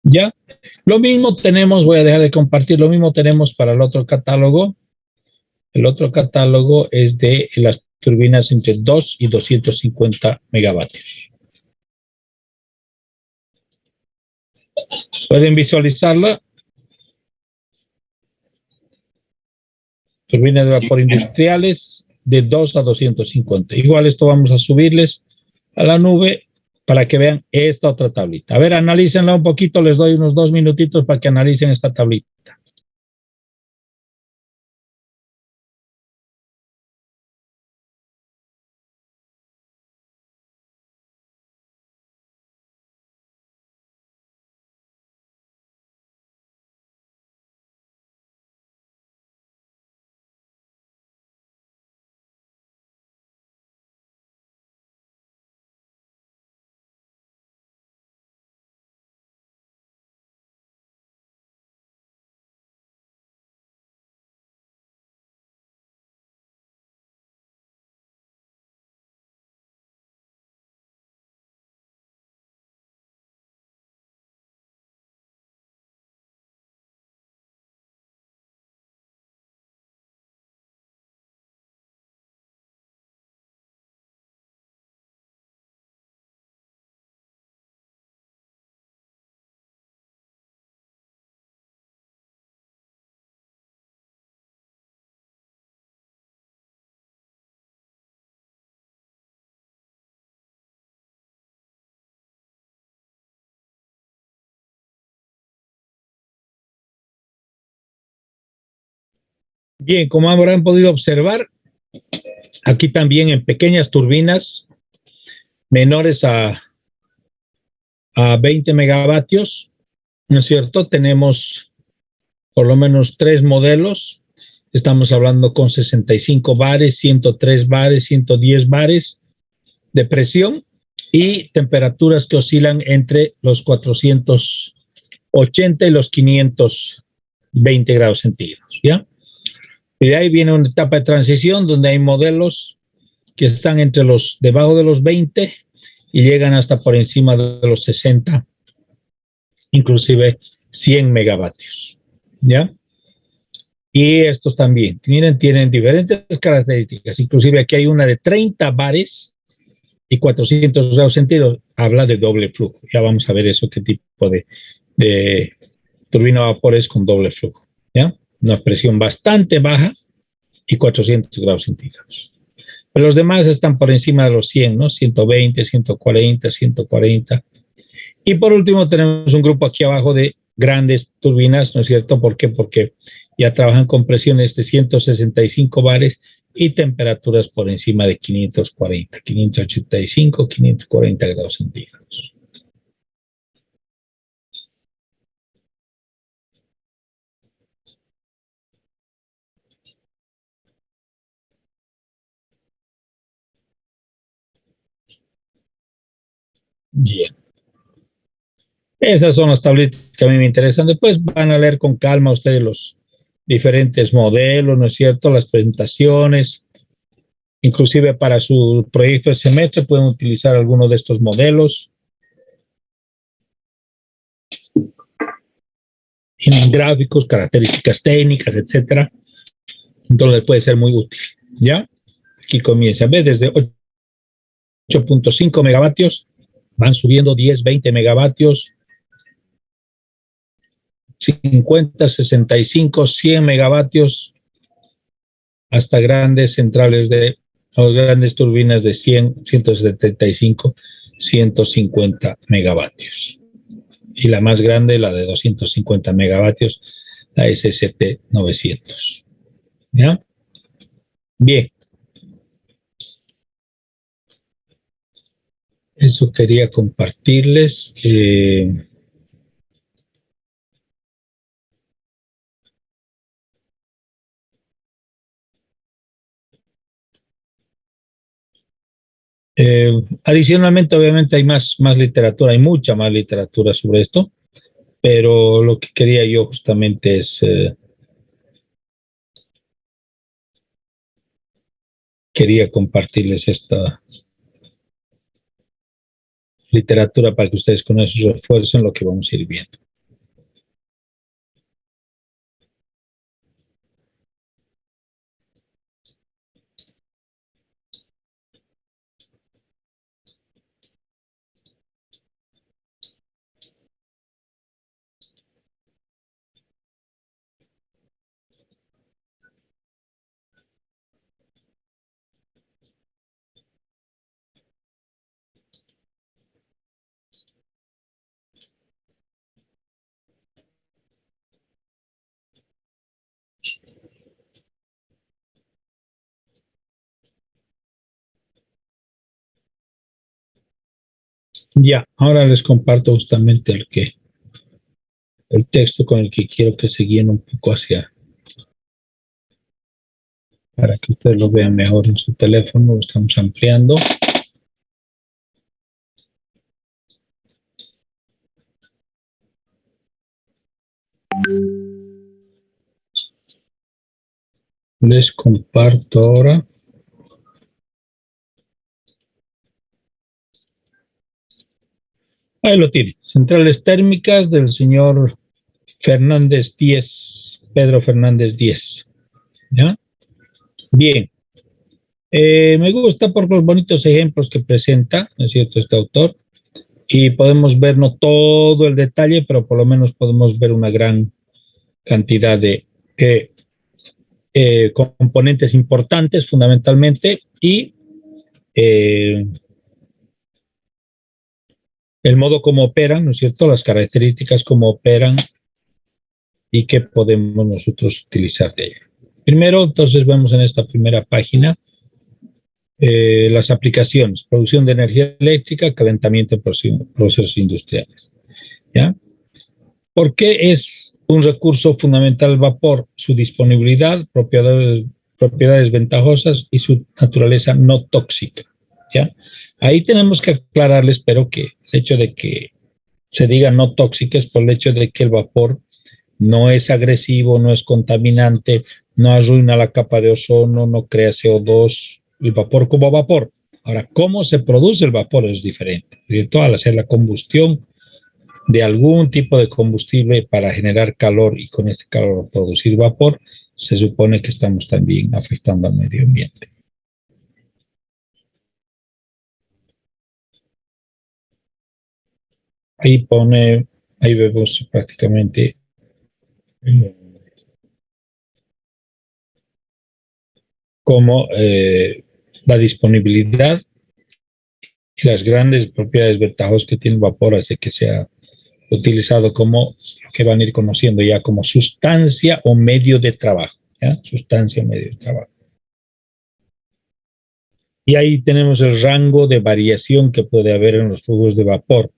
Ya, lo mismo tenemos, voy a dejar de compartir, lo mismo tenemos para el otro catálogo. El otro catálogo es de las turbinas entre 2 y 250 megavatios. Pueden visualizarla. Turbinas de Sí, vapor ingeniero. industriales de 2 a 250. Igual esto vamos a subirles a la nube para que vean esta otra tablita. A ver, analícenla un poquito, les doy unos 2 minutitos para que analicen esta tablita. Bien, como habrán podido observar, aquí también en pequeñas turbinas menores a 20 megavatios, ¿no es cierto? Tenemos por lo menos 3 modelos. Estamos hablando con 65 bares, 103 bares, 110 bares de presión y temperaturas que oscilan entre los 480 y los 520 grados centígrados, ¿ya? Y de ahí viene una etapa de transición donde hay modelos que están entre los debajo de los 20 y llegan hasta por encima de los 60, inclusive 100 megavatios, ¿ya? Y estos también, miren, tienen diferentes características, inclusive aquí hay una de 30 bares y 400 grados centígrados, habla de doble flujo, ya vamos a ver eso, qué tipo de turbina a vapor es con doble flujo, ¿ya? Una presión bastante baja y 400 grados centígrados. Pero los demás están por encima de los 100, ¿no? 120, 140, 140. Y por último tenemos un grupo aquí abajo de grandes turbinas, ¿no es cierto? ¿Por qué? Porque ya trabajan con presiones de 165 bares y temperaturas por encima de 540, 585, 540 grados centígrados. Bien. Esas son las tabletas que a mí me interesan. Después van a leer con calma ustedes los diferentes modelos, ¿no es cierto? Las presentaciones. Inclusive para su proyecto de semestre pueden utilizar alguno de estos modelos. Tienen gráficos, características técnicas, etcétera. Entonces puede ser muy útil. ¿Ya? Aquí comienza. ¿Ves? Desde 8.5 megavatios van subiendo 10, 20 megavatios, 50, 65, 100 megavatios, hasta grandes centrales o grandes turbinas de 100, 175, 150 megavatios. Y la más grande, la de 250 megavatios, la SST 900. ¿Ya? Bien. Eso quería compartirles. Adicionalmente, obviamente hay más literatura, hay mucha más literatura sobre esto, pero lo que quería yo justamente es, quería compartirles esta literatura para que ustedes con eso refuercen lo que vamos a ir viendo. Ya, ahora les comparto justamente el texto con el que quiero que se guíen un poco para que ustedes lo vean mejor en su teléfono. Lo estamos ampliando. Les comparto ahora. Ahí lo tiene. Centrales térmicas del señor Fernández Díez, Pedro Fernández Díez. ¿Ya? Bien. Me gusta por los bonitos ejemplos que presenta, ¿no es cierto?, este autor. Y podemos ver no todo el detalle, pero por lo menos podemos ver una gran cantidad de componentes importantes fundamentalmente y el modo como operan, ¿no es cierto?, las características como operan y qué podemos nosotros utilizar de ello. Primero, entonces, vemos en esta primera página las aplicaciones: producción de energía eléctrica, calentamiento de procesos industriales. ¿Ya? ¿Por qué es un recurso fundamental el vapor? Su disponibilidad, propiedades ventajosas y su naturaleza no tóxica. ¿Ya? Ahí tenemos que aclararles, pero que el hecho de que se diga no tóxica es por el hecho de que el vapor no es agresivo, no es contaminante, no arruina la capa de ozono, no crea CO2, el vapor como vapor. Ahora, ¿cómo se produce el vapor? Es diferente. Al hacer la combustión de algún tipo de combustible para generar calor y con este calor producir vapor, se supone que estamos también afectando al medio ambiente. Ahí vemos prácticamente cómo la disponibilidad y las grandes propiedades ventajosas que tiene el vapor hace que sea utilizado como lo que van a ir conociendo ya como sustancia o medio de trabajo. ¿Ya? Sustancia o medio de trabajo. Y ahí tenemos el rango de variación que puede haber en los flujos de vapor,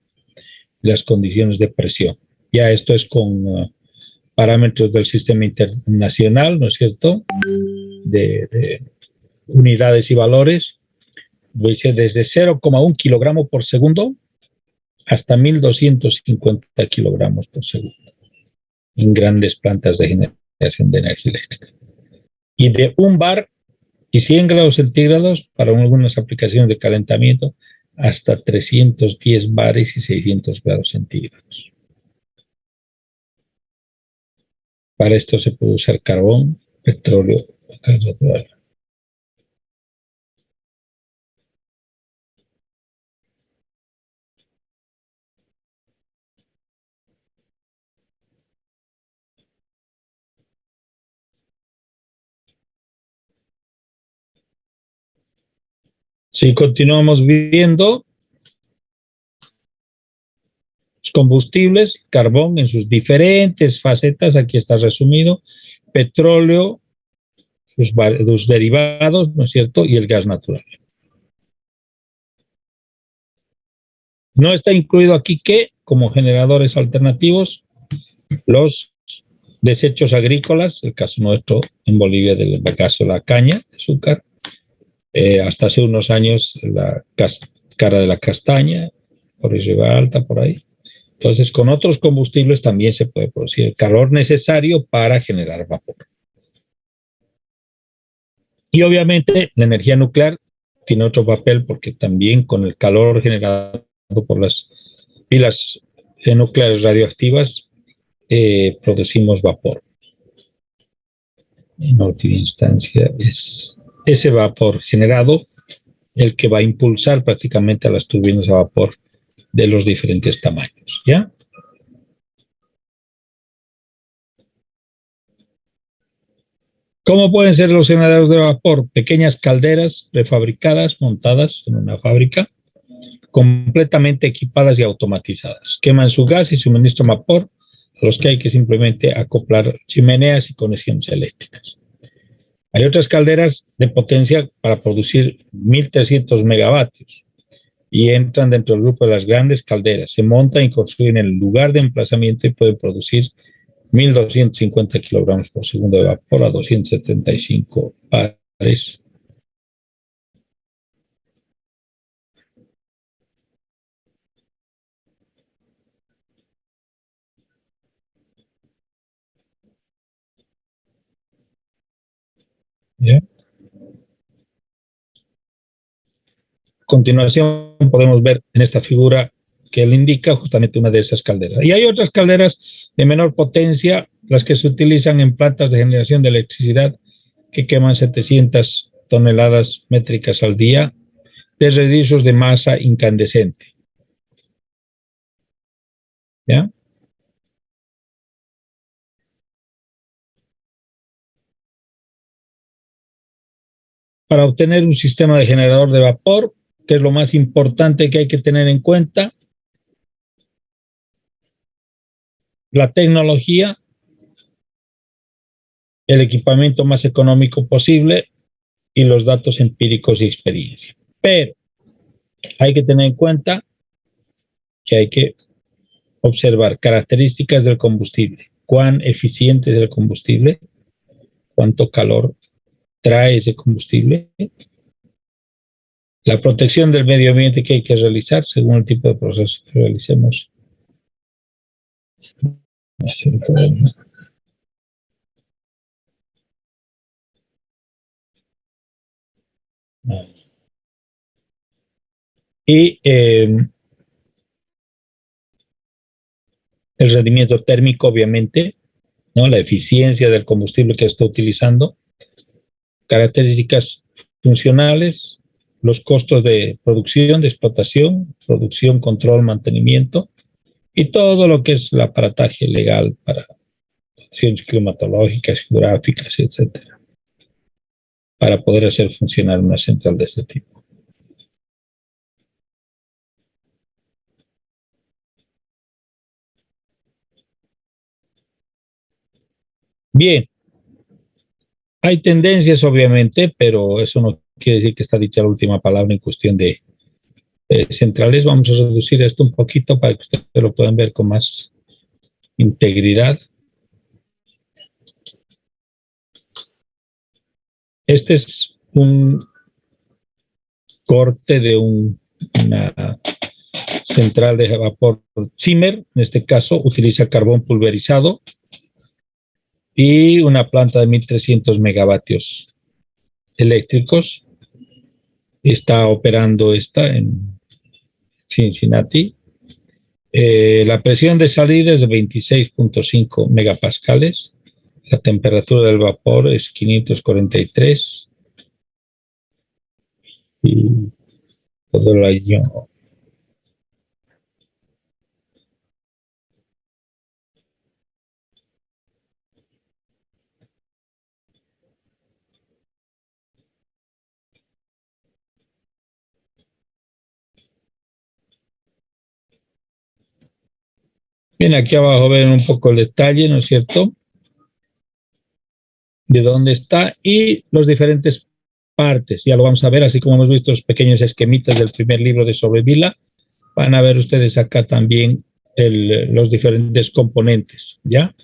las condiciones de presión. Ya esto es con parámetros del sistema internacional, ¿no es cierto?, de unidades y valores. Dice desde 0,1 kilogramo por segundo hasta 1.250 kilogramos por segundo en grandes plantas de generación de energía eléctrica. Y de 1 bar y 100 grados centígrados para algunas aplicaciones de calentamiento hasta 310 bares y 600 grados centígrados. Para esto se puede usar carbón, petróleo o gas natural. Si continuamos viendo los combustibles, carbón en sus diferentes facetas, aquí está resumido, petróleo, sus derivados, ¿no es cierto?, y el gas natural. No está incluido aquí que, como generadores alternativos, los desechos agrícolas, el caso nuestro en Bolivia del caso de la caña de azúcar, hasta hace unos años la cara de la castaña, por Riva Alta, por ahí. Entonces, con otros combustibles también se puede producir el calor necesario para generar vapor. Y obviamente la energía nuclear tiene otro papel porque también con el calor generado por las pilas nucleares radioactivas producimos vapor. En última instancia es ese vapor generado el que va a impulsar prácticamente a las turbinas a vapor de los diferentes tamaños, ¿ya? ¿Cómo pueden ser los generadores de vapor? Pequeñas calderas prefabricadas, montadas en una fábrica, completamente equipadas y automatizadas. Queman su gas y suministran vapor, a los que hay que simplemente acoplar chimeneas y conexiones eléctricas. Hay otras calderas de potencia para producir 1.300 megavatios y entran dentro del grupo de las grandes calderas. Se montan y construyen en el lugar de emplazamiento y pueden producir 1.250 kilogramos por segundo de vapor a 275 pares. ¿Ya? A continuación podemos ver en esta figura que él indica justamente una de esas calderas. Y hay otras calderas de menor potencia, las que se utilizan en plantas de generación de electricidad que queman 700 toneladas métricas al día de residuos de masa incandescente. ¿Ya? Para obtener un sistema de generador de vapor, que es lo más importante que hay que tener en cuenta, la tecnología, el equipamiento más económico posible y los datos empíricos y experiencia. Pero hay que tener en cuenta que hay que observar características del combustible, cuán eficiente es el combustible, cuánto calor trae ese combustible, la protección del medio ambiente que hay que realizar según el tipo de proceso que realicemos. Y el rendimiento térmico, obviamente, ¿no? La eficiencia del combustible que está utilizando, características funcionales, los costos de producción, de explotación, producción, control, mantenimiento y todo lo que es el aparataje legal para acciones climatológicas, geográficas, etcétera, para poder hacer funcionar una central de este tipo. Bien, hay tendencias obviamente, pero eso no quiere decir que está dicha la última palabra en cuestión de centrales. Vamos a reducir esto un poquito para que ustedes lo puedan ver con más integridad. Este es un corte de una central de vapor Zimmer, en este caso utiliza carbón pulverizado y una planta de 1.300 megavatios eléctricos. Está operando esta en Cincinnati. La presión de salida es de 26.5 megapascales. La temperatura del vapor es 543 y todo el año. Bien, aquí abajo ven un poco el detalle, ¿no es cierto? De dónde está y los diferentes partes. Ya lo vamos a ver, así como hemos visto los pequeños esquemitas del primer libro de Sobrevila, van a ver ustedes acá también los diferentes componentes, ¿ya?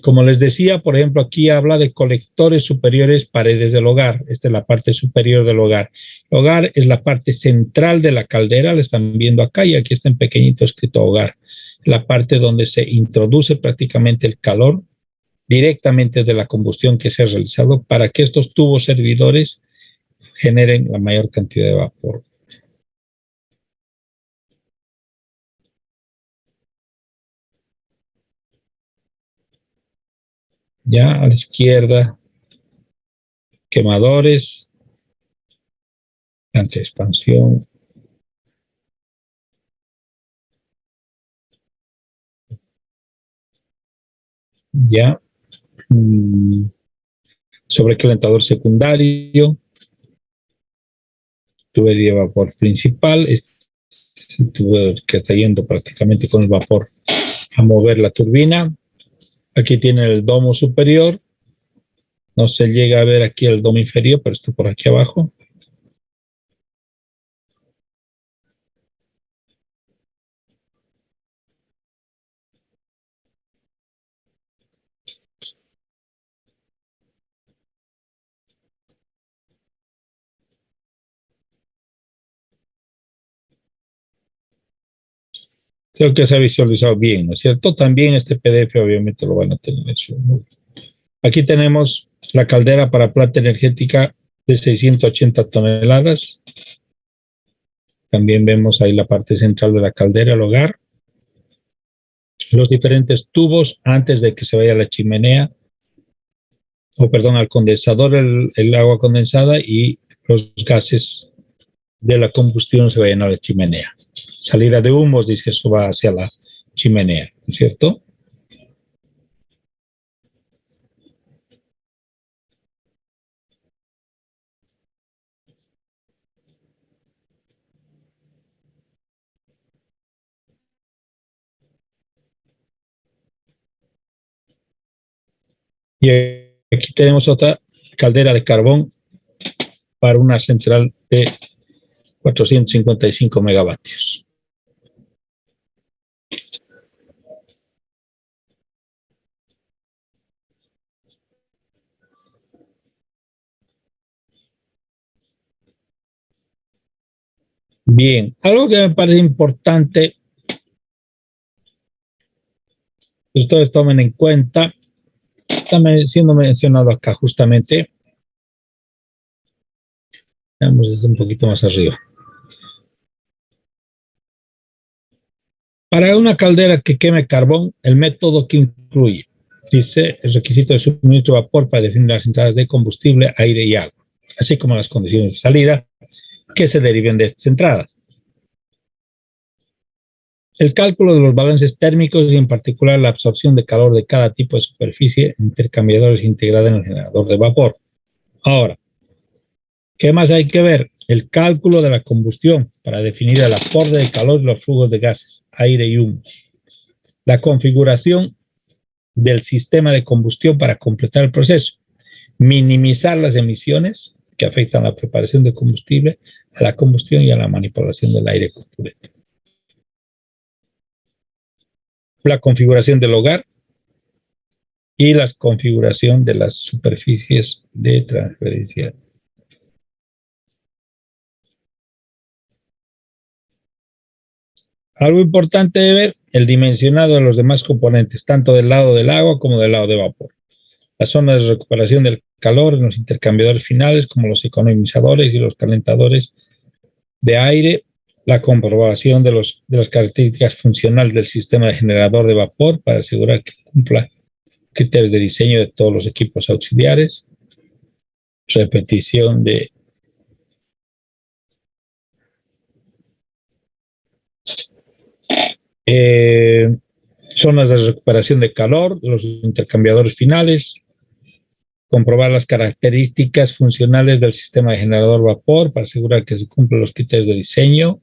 Como les decía, por ejemplo, aquí habla de colectores superiores, paredes del hogar. Esta es la parte superior del hogar. El hogar es la parte central de la caldera, lo están viendo acá y aquí está en pequeñito escrito hogar. La parte donde se introduce prácticamente el calor directamente de la combustión que se ha realizado para que estos tubos servidores generen la mayor cantidad de vapor. Ya a la izquierda, quemadores, antiexpansión. Ya. Sobrecalentador secundario, tubería de vapor principal, tubo que está yendo prácticamente con el vapor a mover la turbina. Aquí tiene el domo superior, no se llega a ver aquí el domo inferior, pero está por aquí abajo. Creo que se ha visualizado bien, ¿no es cierto? También este PDF obviamente lo van a tener en su... Aquí tenemos la caldera para planta energética de 680 toneladas. También vemos ahí la parte central de la caldera, el hogar. Los diferentes tubos antes de que se vaya a la chimenea, o perdón, al condensador, el agua condensada y los gases de la combustión se vayan a la chimenea. Salida de humos, dice, eso va hacia la chimenea, ¿no es cierto? Y aquí tenemos otra caldera de carbón para una central de 455 megavatios. Bien, algo que me parece importante que ustedes tomen en cuenta, está siendo mencionado acá justamente. Veamos desde un poquito más arriba. Para una caldera que queme carbón, el método que incluye, dice, el requisito de suministro de vapor para definir las entradas de combustible, aire y agua, así como las condiciones de salida que se deriven de estas entradas. El cálculo de los balances térmicos y en particular la absorción de calor de cada tipo de superficie intercambiadores integrada en el generador de vapor. Ahora, ¿qué más hay que ver? El cálculo de la combustión para definir el aporte de calor y los flujos de gases, aire y humo. La configuración del sistema de combustión para completar el proceso. Minimizar las emisiones que afectan a la preparación de combustible, a la combustión y a la manipulación del aire componente. La configuración del hogar y la configuración de las superficies de transferencia. Algo importante de ver, el dimensionado de los demás componentes, tanto del lado del agua como del lado de vapor. Las zonas de recuperación del calor en los intercambiadores finales, como los economizadores y los calentadores de aire, la comprobación de las características funcionales del sistema de generador de vapor para asegurar que cumpla criterios de diseño de todos los equipos auxiliares, repetición de zonas de recuperación de calor, los intercambiadores finales, comprobar las características funcionales del sistema de generador vapor para asegurar que se cumplen los criterios de diseño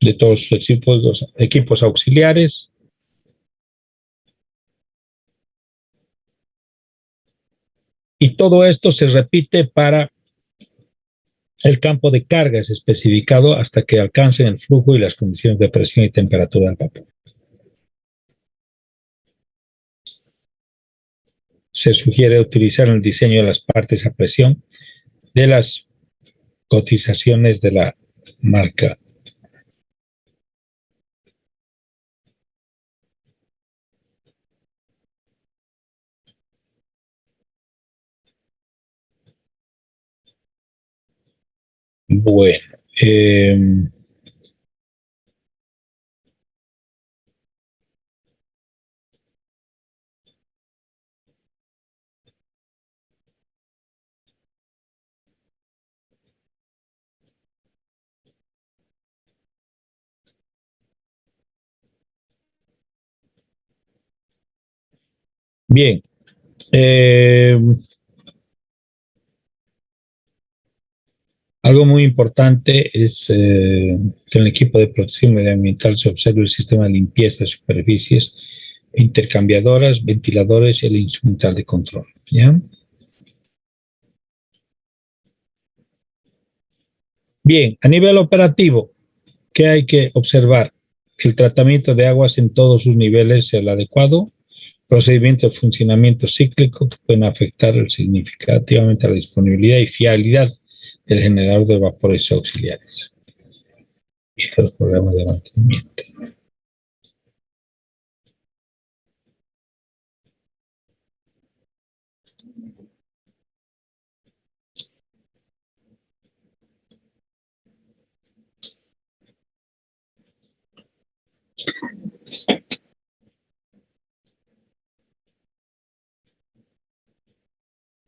de todos los equipos auxiliares. Y todo esto se repite para el campo de cargas especificado hasta que alcancen el flujo y las condiciones de presión y temperatura del vapor. Se sugiere utilizar en el diseño de las partes a presión de las cotizaciones de la marca. Bueno, bien. Algo muy importante es que en el equipo de protección medioambiental se observe el sistema de limpieza de superficies, intercambiadoras, ventiladores y el instrumental de control. ¿Ya? Bien, a nivel operativo, ¿qué hay que observar? Que el tratamiento de aguas en todos sus niveles sea el adecuado, procedimientos de funcionamiento cíclico que pueden afectar significativamente a la disponibilidad y fiabilidad del generador de vapores auxiliares y los programas de mantenimiento.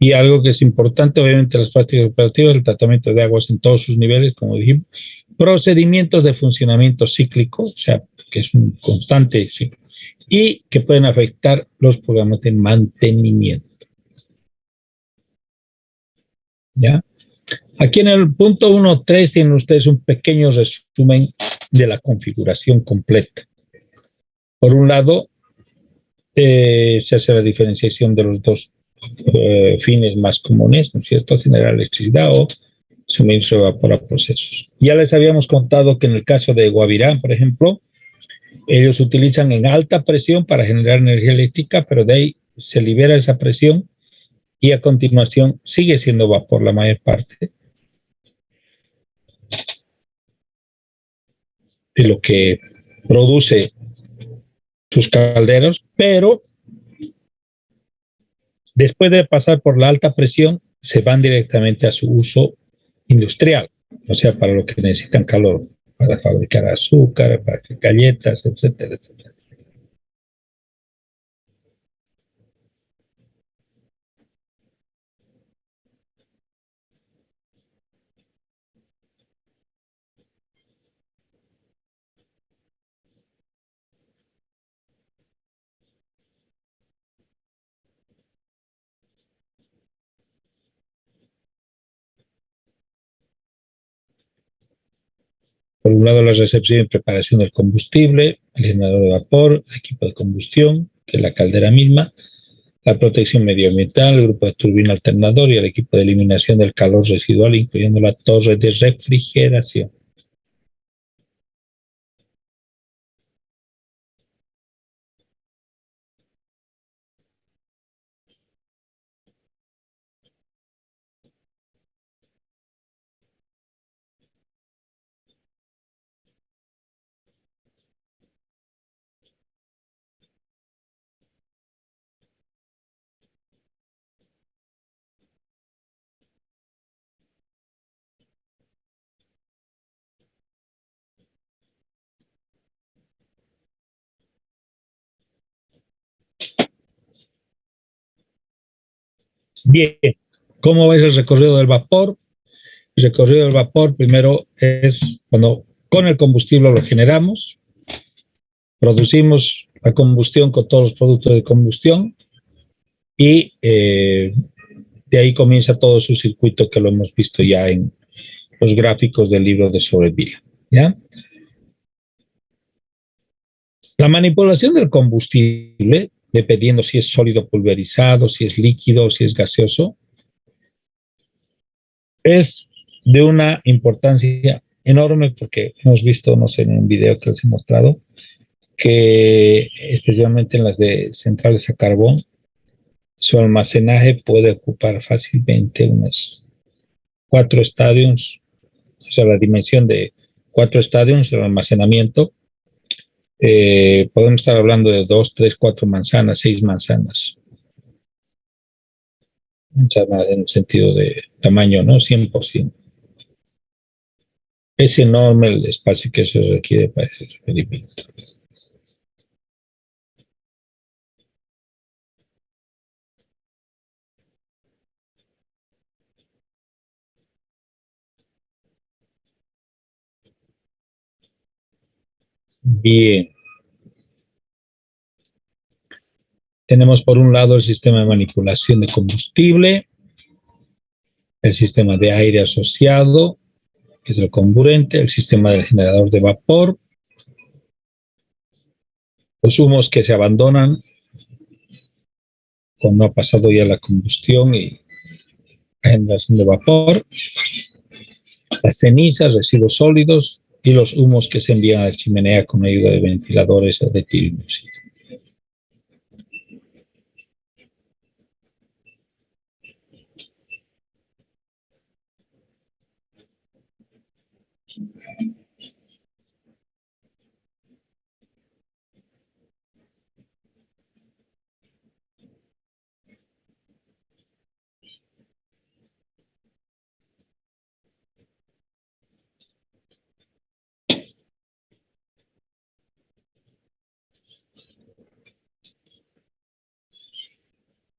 Y algo que es importante, obviamente, las prácticas operativas, el tratamiento de aguas en todos sus niveles, como dijimos, procedimientos de funcionamiento cíclico, o sea, que es un constante ciclo, y que pueden afectar los programas de mantenimiento. ¿Ya? Aquí en el punto 1.3 tienen ustedes un pequeño resumen de la configuración completa. Por un lado, se hace la diferenciación de los dos fines más comunes, ¿no es cierto? Generar electricidad o suministro de vapor a procesos. Ya les habíamos contado que en el caso de Guavirá, por ejemplo, ellos utilizan en alta presión para generar energía eléctrica, pero de ahí se libera esa presión y a continuación sigue siendo vapor la mayor parte de lo que produce sus calderos, pero después de pasar por la alta presión, se van directamente a su uso industrial, o sea, para lo que necesitan calor, para fabricar azúcar, para hacer galletas, etcétera, etcétera. Por un lado, la recepción y preparación del combustible, el generador de vapor, el equipo de combustión, que es la caldera misma, la protección medioambiental, el grupo de turbina alternador y el equipo de eliminación del calor residual, incluyendo la torre de refrigeración. Bien, ¿cómo es el recorrido del vapor? El recorrido del vapor primero es cuando con el combustible lo generamos, producimos la combustión con todos los productos de combustión y de ahí comienza todo su circuito que lo hemos visto ya en los gráficos del libro de Sobrevilla. ¿Ya? La manipulación del combustible, dependiendo si es sólido pulverizado, si es líquido, si es gaseoso, es de una importancia enorme porque hemos visto, no sé, en un video que les he mostrado, que especialmente en las de centrales a carbón, su almacenaje puede ocupar fácilmente unos 4 estadios, o sea, la dimensión de 4 estadios, el almacenamiento. Podemos estar hablando de 2, 3, 4 manzanas, 6 manzanas. Manzanas en el sentido de tamaño, ¿no? 100%. Es enorme el espacio que se requiere para ese experimento. Bien. Tenemos por un lado el sistema de manipulación de combustible, el sistema de aire asociado, que es el comburente, el sistema del generador de vapor, los humos que se abandonan cuando ha pasado ya la combustión y la generación de vapor, las cenizas, residuos sólidos y los humos que se envían a la chimenea con ayuda de ventiladores o de tirinos.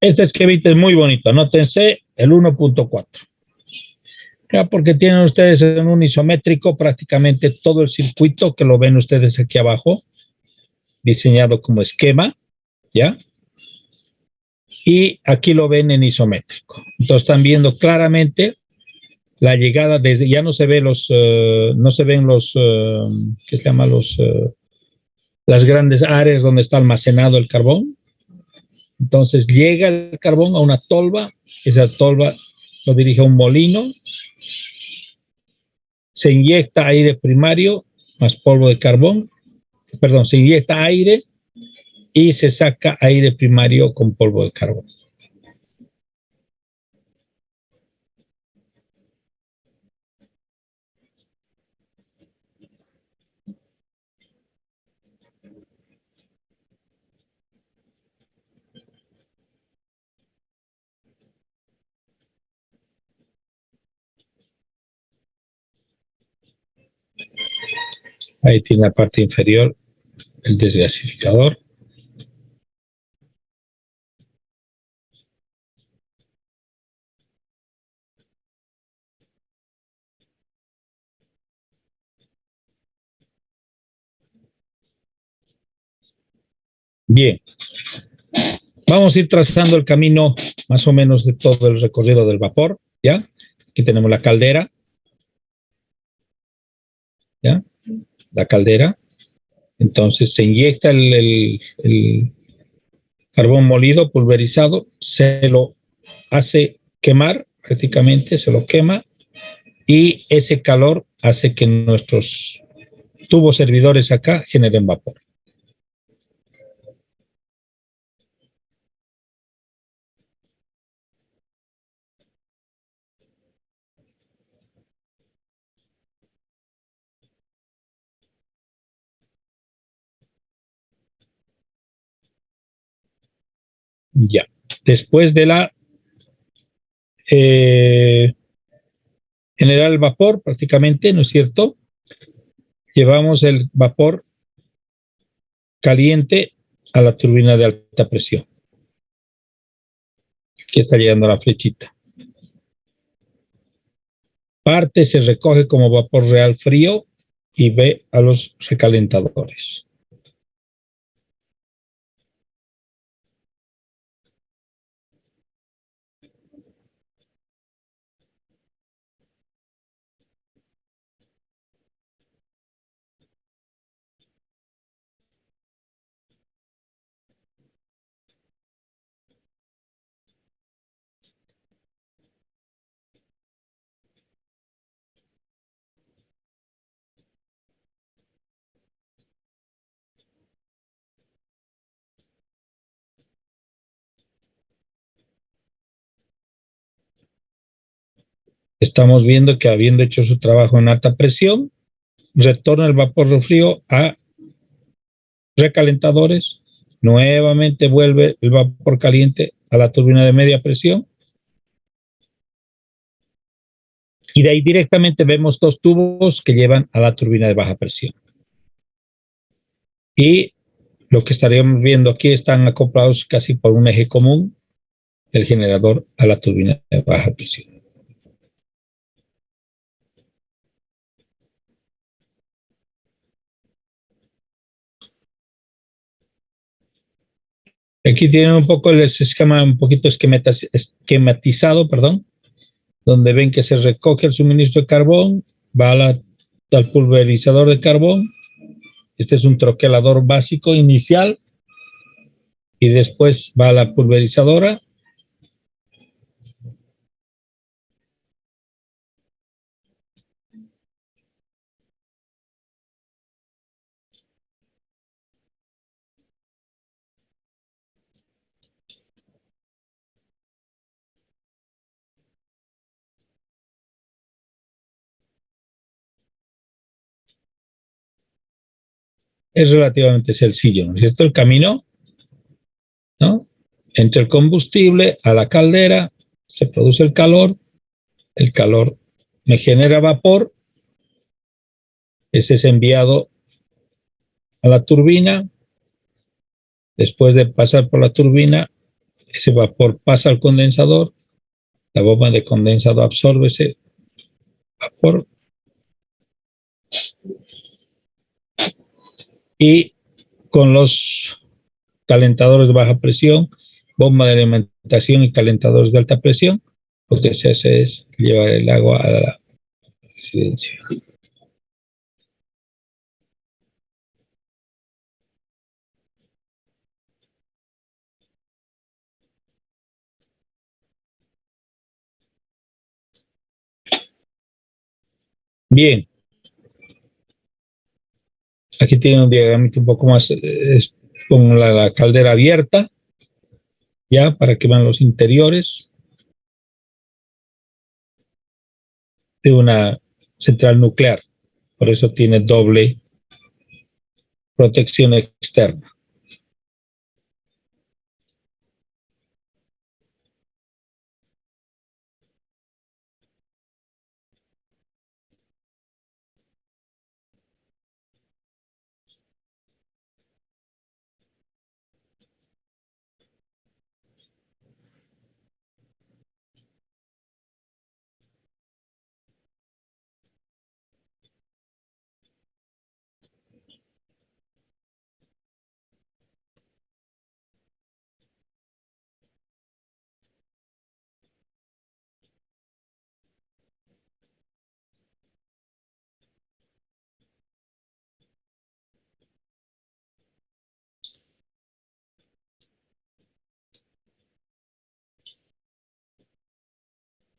Este esquemita es muy bonito. Anótense el 1.4. Ya, porque tienen ustedes en un isométrico prácticamente todo el circuito que lo ven ustedes aquí abajo, diseñado como esquema, ¿ya? Y aquí lo ven en isométrico. Entonces están viendo claramente la llegada desde, ya no se ve no se ven ¿qué se llama? Las grandes áreas donde está almacenado el carbón. Entonces llega el carbón a una tolva, esa tolva lo dirige a un molino, se inyecta aire primario más polvo de carbón, perdón, se inyecta aire y se saca aire primario con polvo de carbón. Ahí tiene la parte inferior el desgasificador. Bien, vamos a ir trazando el camino más o menos de todo el recorrido del vapor, ¿ya? Aquí tenemos la caldera, ¿ya? La caldera. Entonces se inyecta el carbón molido, pulverizado, se lo hace quemar, prácticamente se lo quema, y ese calor hace que nuestros tubos servidores acá generen vapor. Ya. Después de la generar el vapor, prácticamente, ¿no es cierto? Llevamos el vapor caliente a la turbina de alta presión. Aquí está llegando la flechita. Parte se recoge como vapor real frío y ve a los recalentadores. Estamos viendo que habiendo hecho su trabajo en alta presión, retorna el vapor frío a recalentadores, nuevamente vuelve el vapor caliente a la turbina de media presión y de ahí directamente vemos dos tubos que llevan a la turbina de baja presión. Y lo que estaríamos viendo aquí están acoplados casi por un eje común el generador a la turbina de baja presión. Aquí tienen un poco el esquema, un poquito esquematizado, perdón, donde ven que se recoge el suministro de carbón, va al pulverizador de carbón. Este es un troquelador básico inicial y después va a la pulverizadora. Es relativamente sencillo, ¿no es cierto? El camino, ¿no? Entre el combustible a la caldera, se produce el calor me genera vapor, ese es enviado a la turbina, después de pasar por la turbina, ese vapor pasa al condensador, la bomba de condensado absorbe ese vapor y con los calentadores de baja presión, bomba de alimentación y calentadores de alta presión, lo que se hace es llevar el agua a la residencia. Bien, aquí tiene un diagrama un poco más con la caldera abierta, ya para que vean los interiores de una central nuclear. Por eso tiene doble protección externa.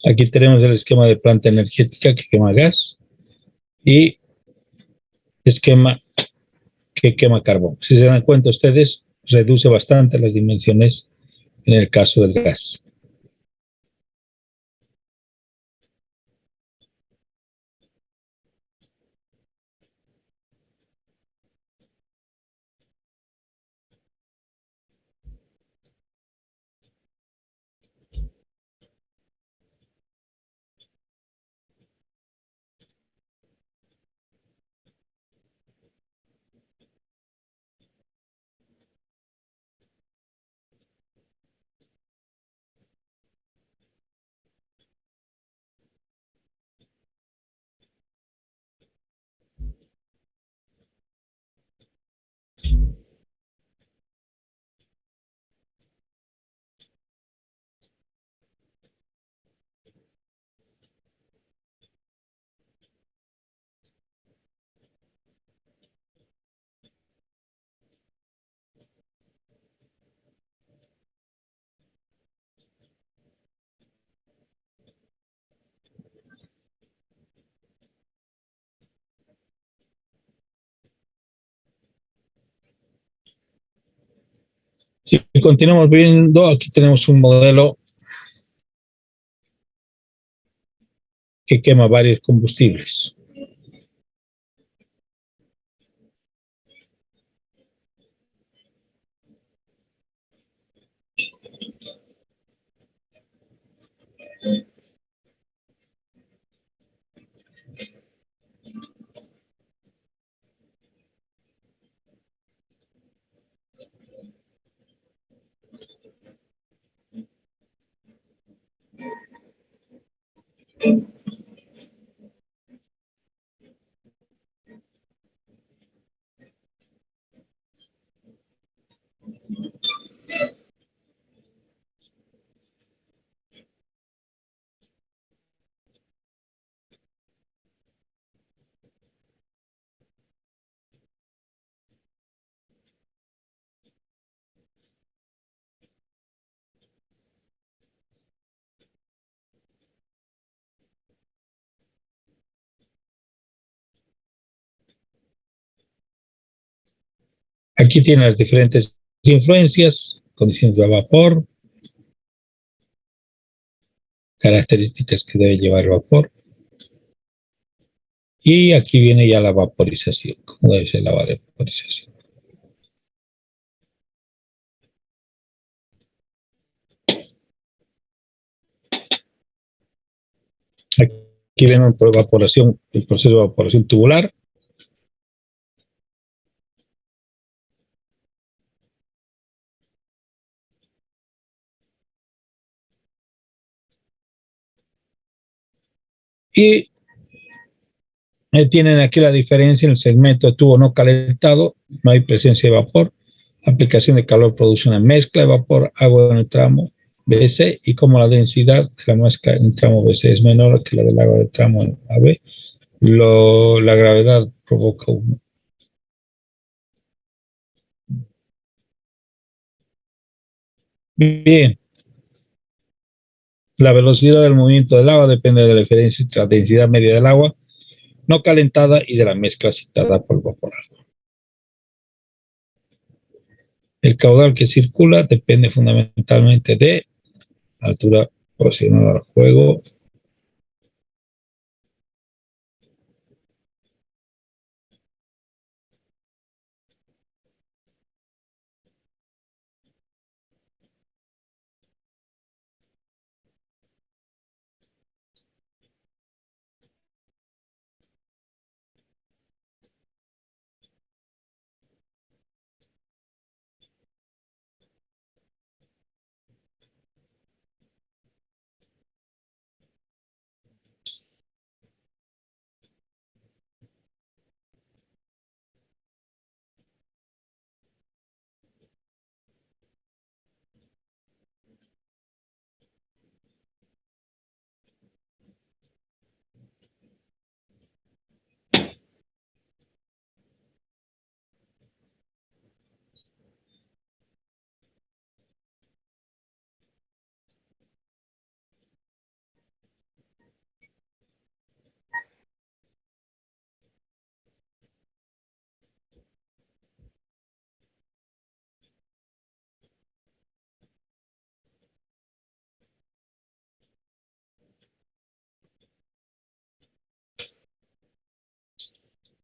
Aquí tenemos el esquema de planta energética que quema gas y esquema que quema carbón. Si se dan cuenta ustedes, reduce bastante las dimensiones en el caso del gas. Si continuamos viendo, aquí tenemos un modelo que quema varios combustibles. Aquí tiene las diferentes influencias, condiciones de vapor, características que debe llevar el vapor. Y aquí viene ya la vaporización, cómo debe ser la vaporización. Aquí viene el proceso de evaporación tubular. Y tienen aquí la diferencia en el segmento de tubo no calentado, no hay presencia de vapor. Aplicación de calor produce una mezcla de vapor, agua en el tramo BC, y como la densidad de la mezcla en el tramo BC es menor que la del agua del tramo AB, la gravedad provoca humo. Bien, la velocidad del movimiento del agua depende de la diferencia entre la densidad media del agua no calentada y de la mezcla citada por el vaporador. El caudal que circula depende fundamentalmente de la altura proporcional al fuego,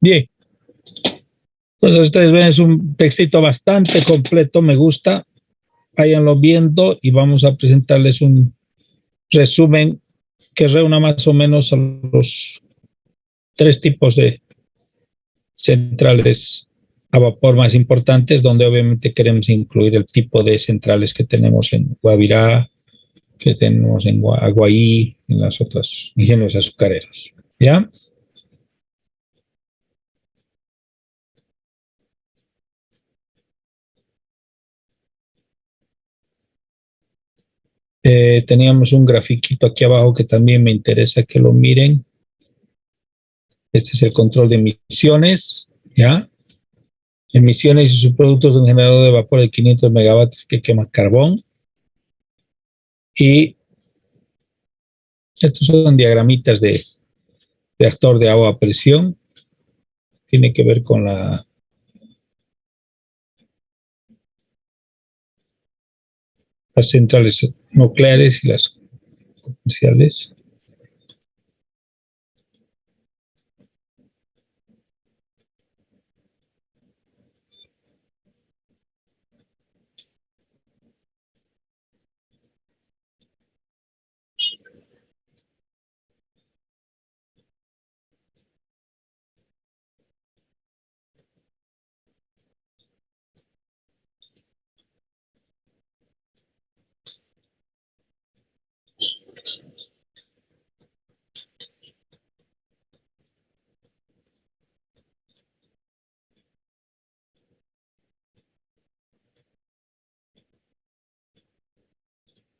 bien. Entonces ustedes ven, es un textito bastante completo, me gusta. Váyanlo viendo y vamos a presentarles un resumen que reúna más o menos a los 3 tipos de centrales a vapor más importantes, donde obviamente queremos incluir el tipo de centrales que tenemos en Guavirá, que tenemos en Aguaí, en las otras ingenios azucareros. ¿Ya? Teníamos un grafiquito aquí abajo que también me interesa que lo miren. Este es el control de emisiones, ¿ya? Emisiones y sus productos de un generador de vapor de 500 megavatios que quema carbón. Y estos son diagramitas de reactor de agua a presión. Tiene que ver con las centrales nucleares y las comerciales.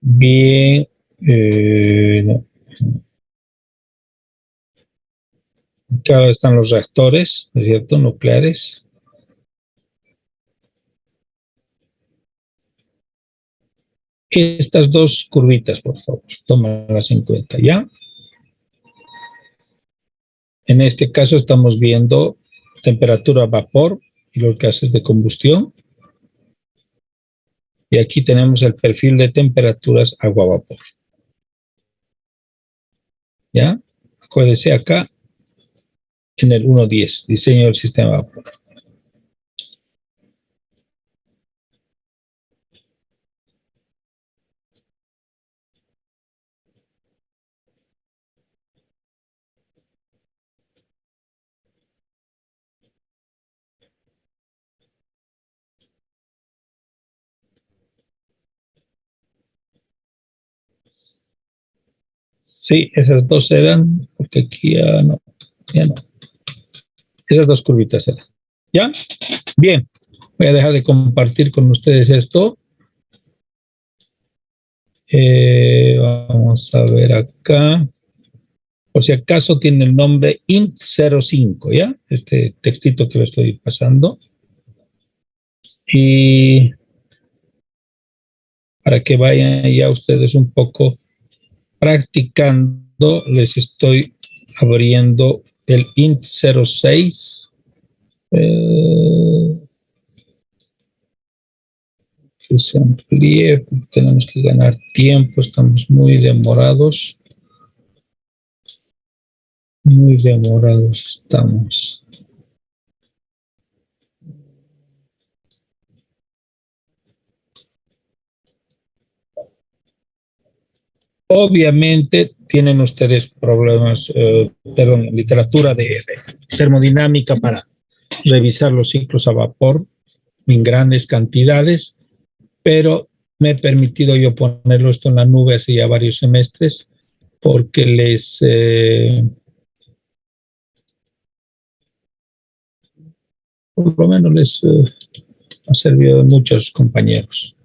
Bien, no. Acá están los reactores, ¿no es cierto? Nucleares. Estas dos curvitas, por favor, tómalas en cuenta, ¿ya? En este caso estamos viendo temperatura vapor y los gases de combustión. Y aquí tenemos el perfil de temperaturas agua-vapor. ¿Ya? Acuérdese acá en el 1.10, diseño del sistema vapor. Sí, esas dos eran, porque aquí ya no, ya no. Esas dos curvitas eran. ¿Ya? Bien, voy a dejar de compartir con ustedes esto. Vamos a ver acá. Por si acaso tiene el nombre int05, ¿ya? Este textito que lo estoy pasando. Y para que vayan ya ustedes un poco practicando, les estoy abriendo el int06. Que se amplíe, tenemos que ganar tiempo, estamos muy demorados estamos. Obviamente tienen ustedes problemas, literatura de termodinámica para revisar los ciclos a vapor en grandes cantidades, pero me he permitido yo ponerlo esto en la nube hace ya varios semestres porque por lo menos les ha servido a muchos compañeros.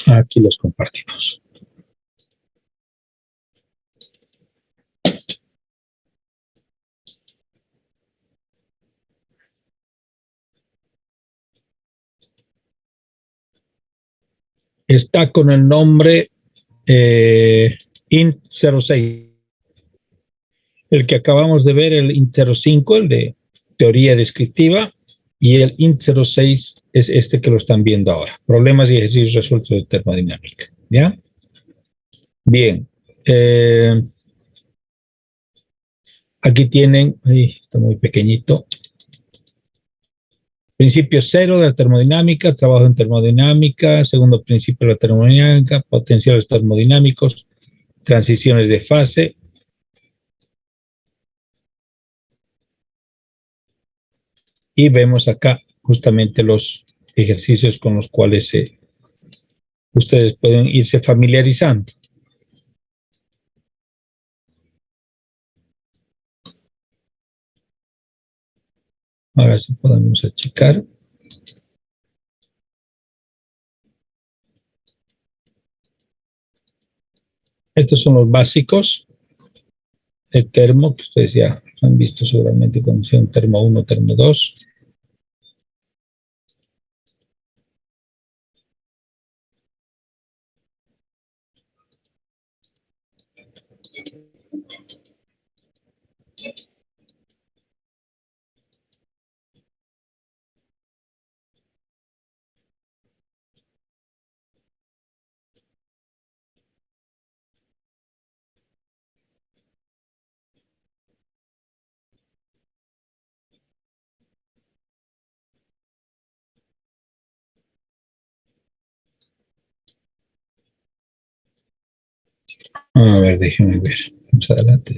Aquí los compartimos. Está con el nombre int06. El que acabamos de ver, el int05, el de teoría descriptiva, y el int06 es este que lo están viendo ahora. Problemas y ejercicios resueltos de termodinámica. ¿Ya? Bien. Aquí tienen, está muy pequeñito. Principio 0 de la termodinámica, trabajo en termodinámica, segundo principio de la termodinámica, potenciales termodinámicos, transiciones de fase. Y vemos acá justamente los ejercicios con los cuales ustedes pueden irse familiarizando. Ahora sí podemos checar. Estos son los básicos de termo, que ustedes ya han visto seguramente cuando hicieron termo 1, termo 2. A ver, déjenme ver. Vamos adelante.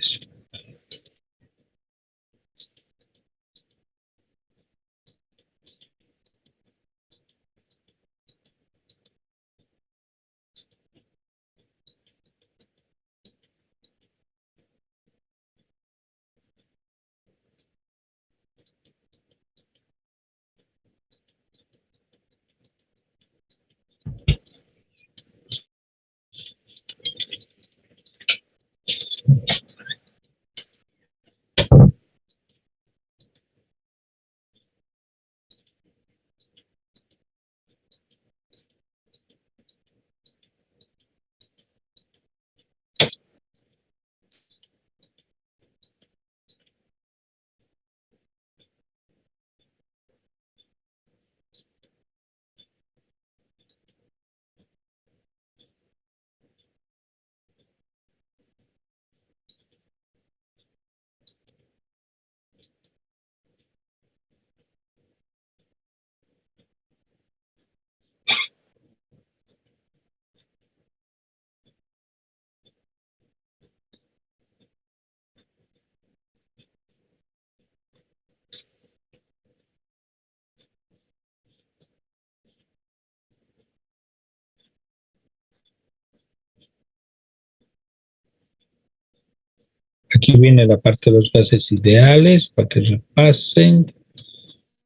Aquí viene la parte de los gases ideales para que repasen,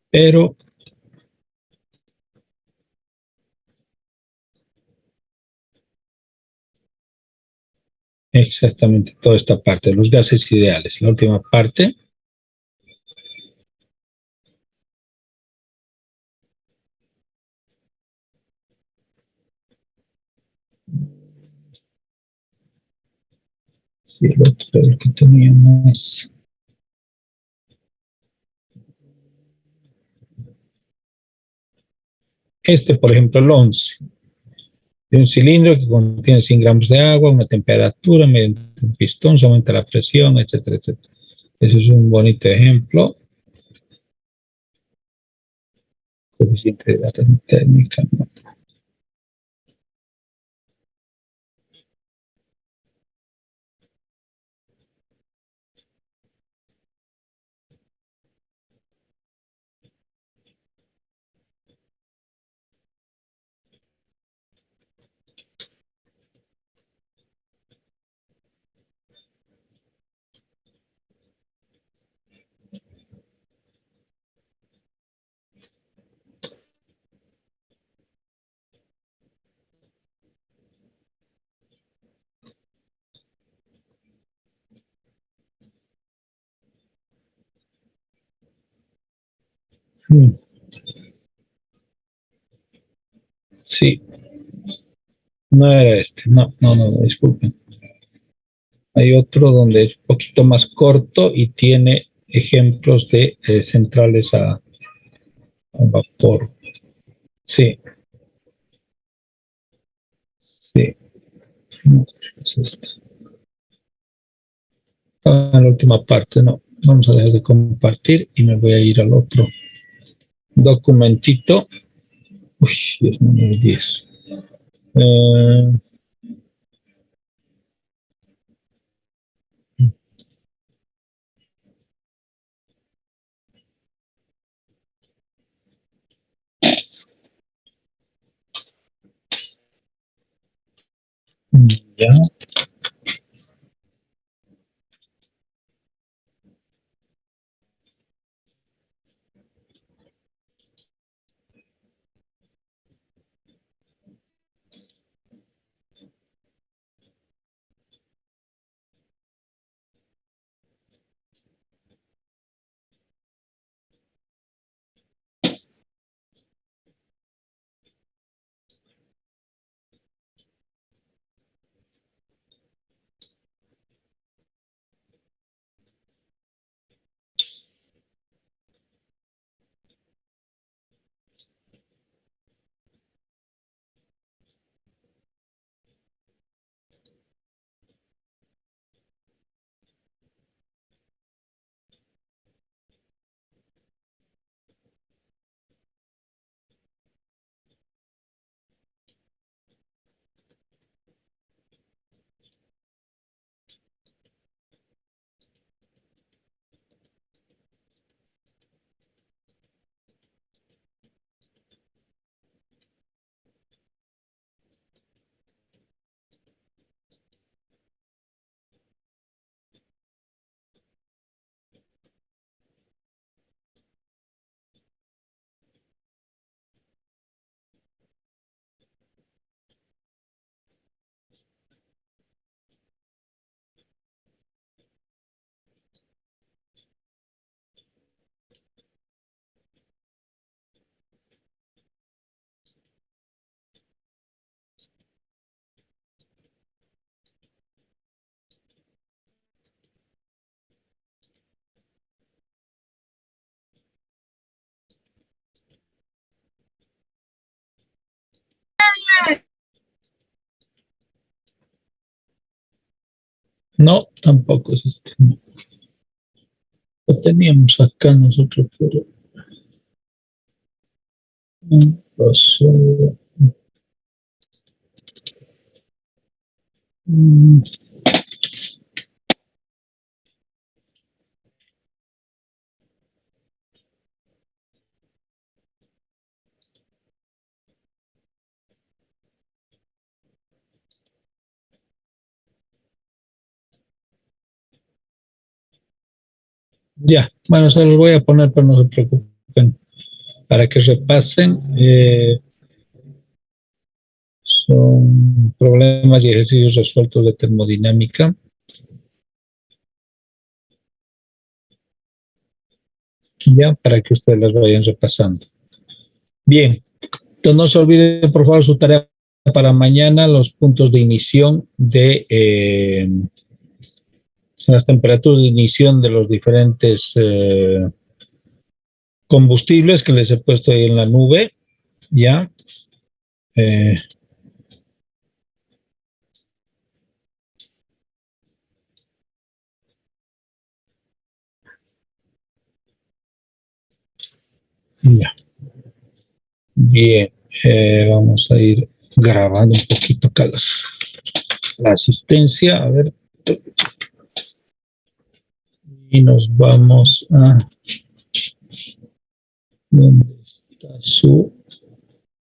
pero exactamente toda esta parte, los gases ideales, la última parte. Sí, el otro era el que tenía más. Este, por ejemplo, el 11. De un cilindro que contiene 100 gramos de agua, una temperatura, mediante un pistón se aumenta la presión, etcétera, etcétera. Ese es un bonito ejemplo. Coeficiente de la térmica. ¿No? Sí, no era este. No, no, no, disculpen. Hay otro donde es un poquito más corto y tiene ejemplos de centrales a vapor. Sí, sí. No, es esto. En la última parte, no. Vamos a dejar de compartir y me voy a ir al otro documentito. Uy, es número 10. Ya. No, tampoco es este. No. Lo teníamos acá nosotros, pero no pasó. Mm, Ya, bueno, se los voy a poner, pero no se preocupen, para que repasen. Son problemas y ejercicios resueltos de termodinámica. Ya, para que ustedes las vayan repasando. Bien, entonces no se olviden, por favor, su tarea para mañana, los puntos de ignición de las temperaturas de ignición de los diferentes combustibles que les he puesto ahí en la nube, ¿ya? Eh, ya. Bien, vamos a ir grabando un poquito acá la asistencia, a ver, y nos vamos a ¿dónde está su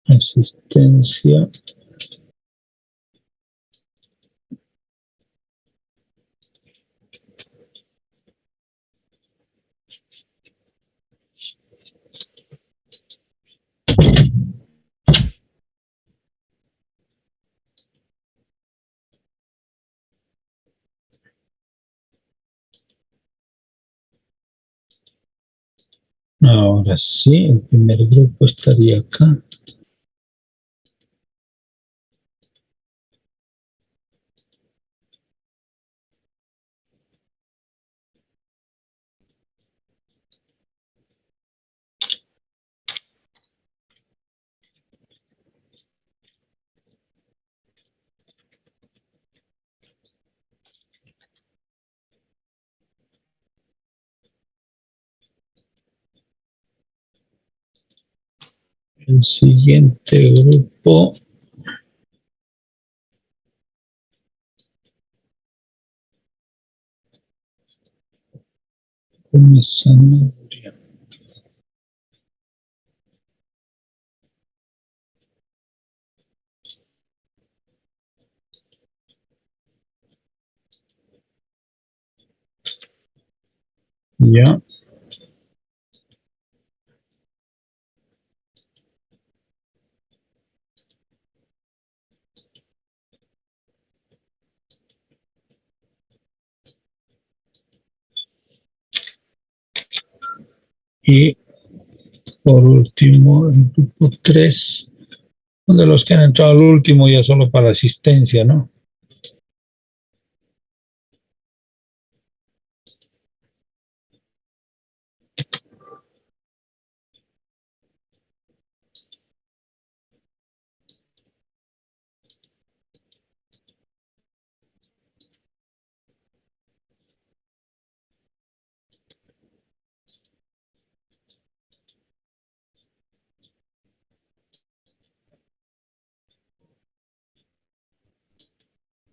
asistencia? Ahora sí, el primer grupo estaría acá. El siguiente grupo come zanahoria. Ya. Y por último, el grupo 3, de los que han entrado al último ya solo para asistencia, ¿no?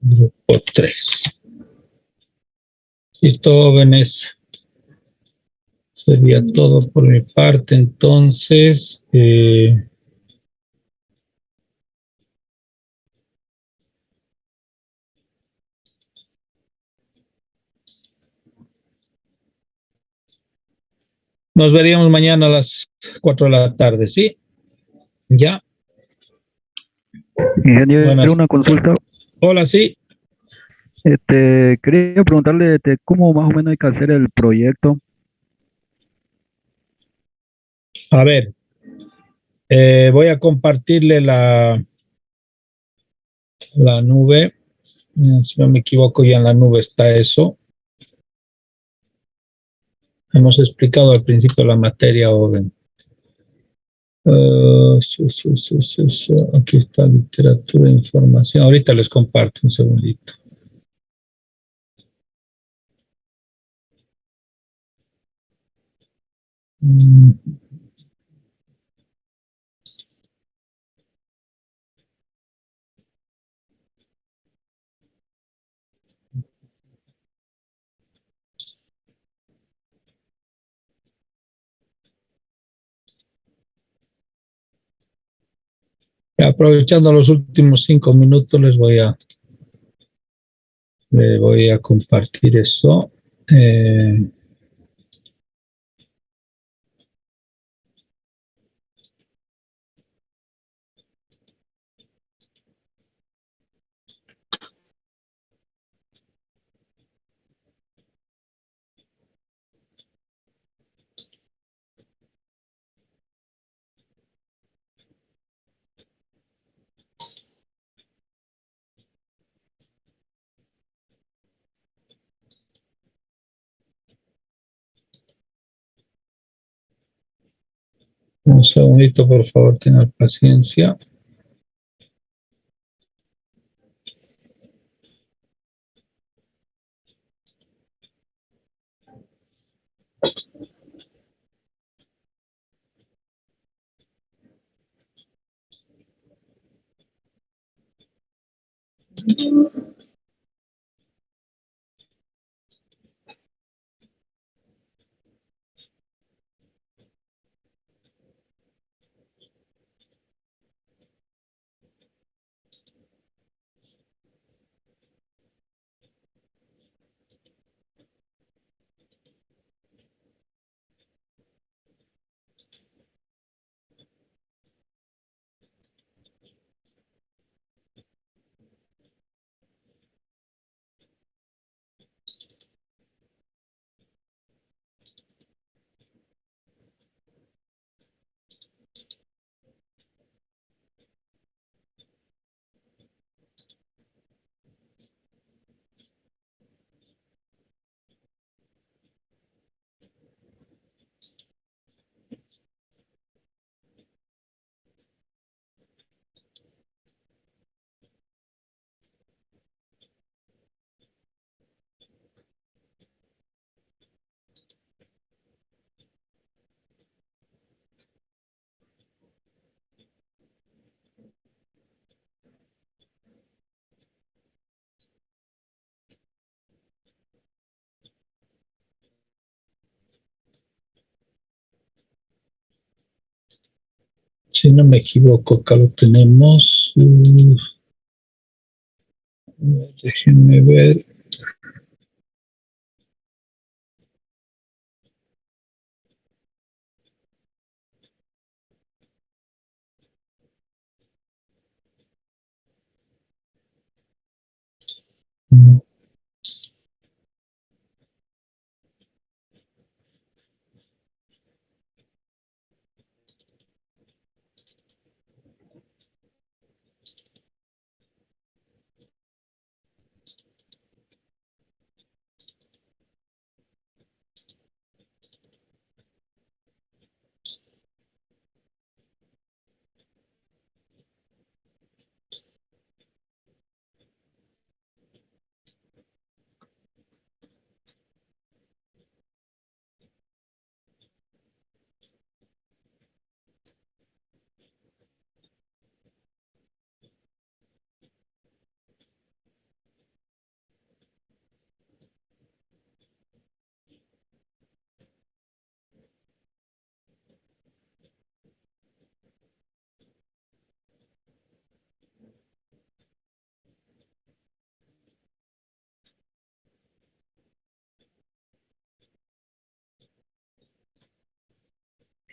Grupo 3. Listo, jóvenes. Sería todo por mi parte. Entonces, nos veríamos mañana a las 4 de la tarde, ¿sí? Ya. Ingeniero, Buenas. una consulta. Hola, sí. Quería preguntarle cómo más o menos hay que hacer el proyecto. A ver, voy a compartirle la nube. Si no me equivoco, ya en la nube está eso. Hemos explicado al principio la materia, orden. Aquí está literatura e información. Ahorita les comparto un segundito. Aprovechando los últimos 5 minutos, les voy a compartir eso. Un segundito, por favor, tengan paciencia. Si no me equivoco, acá lo tenemos. Déjenme ver.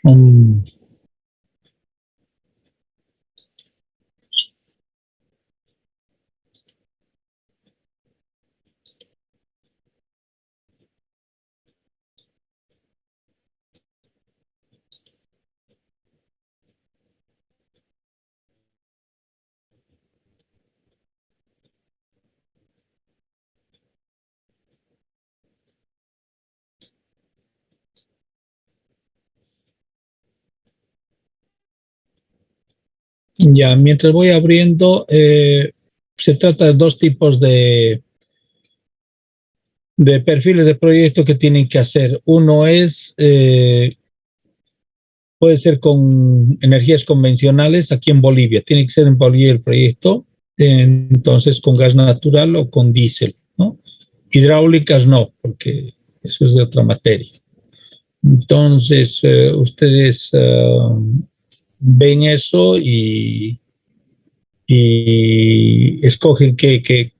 Um, ya, mientras voy abriendo, se trata de dos tipos de perfiles de proyecto que tienen que hacer. Uno es, puede ser con energías convencionales aquí en Bolivia, tiene que ser en Bolivia el proyecto, entonces con gas natural o con diésel, ¿no? Hidráulicas no, porque eso es de otra materia. Entonces, ustedes ven eso y escogen qué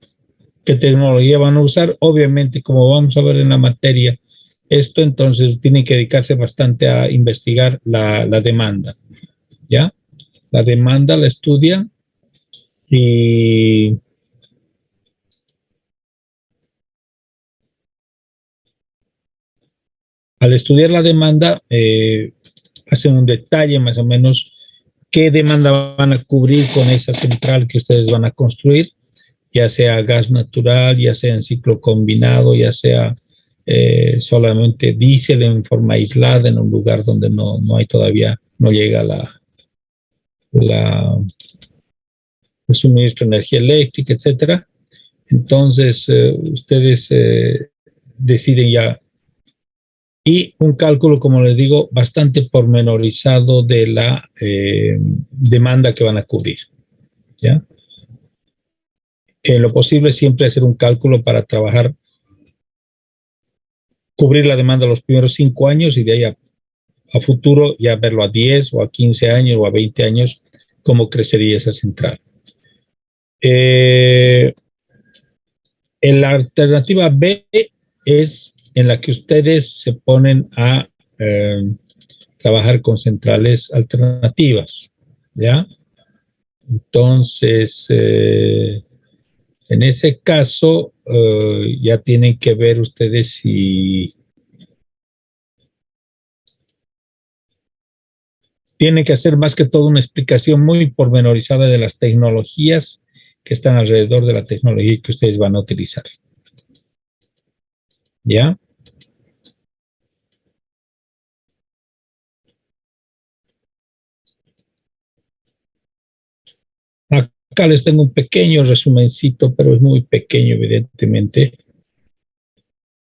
tecnología van a usar. Obviamente, como vamos a ver en la materia, esto entonces tienen que dedicarse bastante a investigar la demanda, ¿ya? La demanda la estudian y al estudiar la demanda hacen un detalle más o menos qué demanda van a cubrir con esa central que ustedes van a construir, ya sea gas natural, ya sea en ciclo combinado, ya sea solamente diésel en forma aislada en un lugar donde no hay todavía no llega el suministro de energía eléctrica, etcétera. Entonces, ustedes deciden ya. Y un cálculo, como les digo, bastante pormenorizado de la demanda que van a cubrir, ¿ya? En lo posible siempre hacer un cálculo para trabajar, cubrir la demanda los primeros 5 años y de ahí a futuro ya verlo a 10 o a 15 años o a 20 años, cómo crecería esa central. En la alternativa B es en la que ustedes se ponen a trabajar con centrales alternativas, ¿ya? Entonces, en ese caso, ya tienen que ver ustedes si tienen que hacer más que todo una explicación muy pormenorizada de las tecnologías que están alrededor de la tecnología que ustedes van a utilizar. ¿Ya? Acá les tengo un pequeño resumencito, pero es muy pequeño, evidentemente.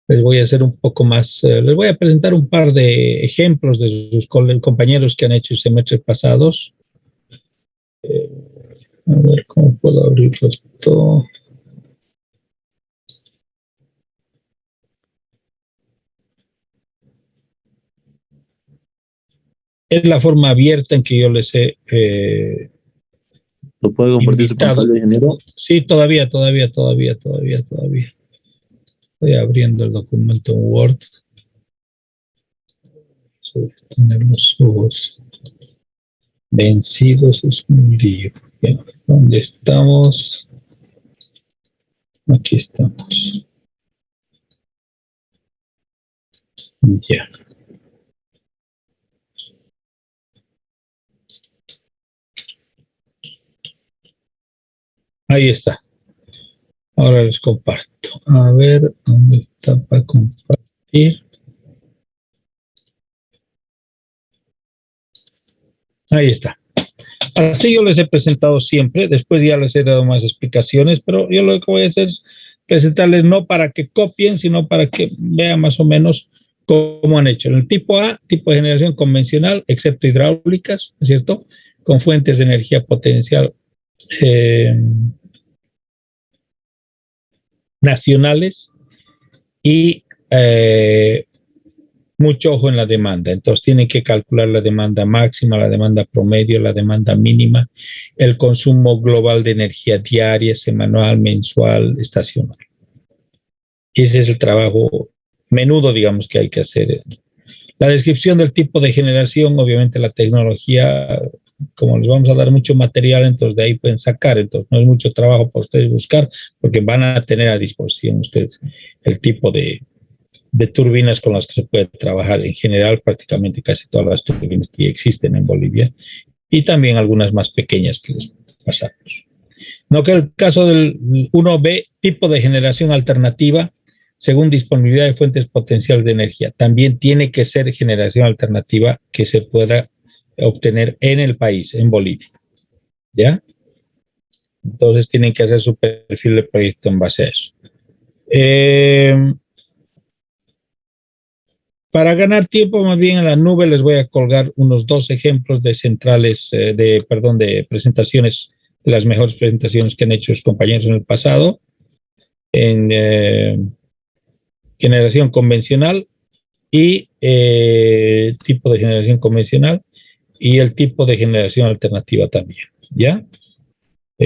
Les voy a hacer un poco más, les voy a presentar un par de ejemplos de sus compañeros que han hecho semestres pasados. A ver cómo puedo abrir esto. Es la forma abierta en que yo les he ¿Lo puede compartir su invitado. pantalla, ingeniero? Sí, todavía. Estoy abriendo el documento en Word. Tener los ojos vencidos es un lío. Bien, ¿dónde estamos? Aquí estamos. Ya. Ahí está. Ahora les comparto. A ver, ¿dónde está para compartir? Ahí está. Así yo les he presentado siempre, después ya les he dado más explicaciones, pero yo lo que voy a hacer es presentarles no para que copien, sino para que vean más o menos cómo han hecho. En el tipo A, tipo de generación convencional, excepto hidráulicas, ¿no es cierto? Con fuentes de energía potencial nacionales y mucho ojo en la demanda. Entonces tienen que calcular la demanda máxima, la demanda promedio, la demanda mínima, el consumo global de energía diaria, semanal, mensual, estacional. Ese es el trabajo menudo, digamos, que hay que hacer. La descripción del tipo de generación, obviamente la tecnología, como les vamos a dar mucho material, entonces de ahí pueden sacar, entonces no es mucho trabajo para ustedes buscar, porque van a tener a disposición ustedes el tipo de turbinas con las que se puede trabajar en general, prácticamente casi todas las turbinas que existen en Bolivia, y también algunas más pequeñas que les pasamos. No que el caso del 1B, tipo de generación alternativa, según disponibilidad de fuentes potenciales de energía. También tiene que ser generación alternativa que se pueda obtener en el país, en Bolivia. ¿Ya? Entonces tienen que hacer su perfil de proyecto en base a eso. Para ganar tiempo, más bien en la nube les voy a colgar unos 2 ejemplos de centrales, de presentaciones, de las mejores presentaciones que han hecho sus compañeros en el pasado, en generación convencional y tipo de generación convencional y el tipo de generación alternativa también, ¿ya?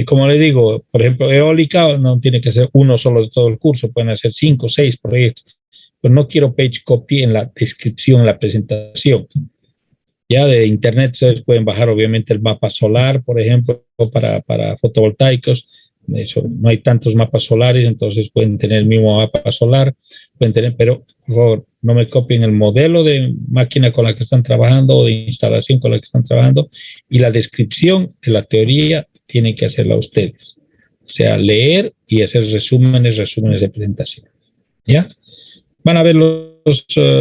Como les digo, por ejemplo, eólica no tiene que ser uno solo de todo el curso, pueden hacer 5 o 6 proyectos. Pero no quiero page copy en la descripción, en la presentación. Ya de internet ustedes pueden bajar obviamente el mapa solar, por ejemplo, para fotovoltaicos. Eso, no hay tantos mapas solares, entonces pueden tener el mismo mapa solar, pueden tener, pero por favor, no me copien el modelo de máquina con la que están trabajando o de instalación con la que están trabajando, y la descripción de la teoría tienen que hacerla ustedes. O sea, leer y hacer resúmenes de presentación. ¿Ya? Van a ver los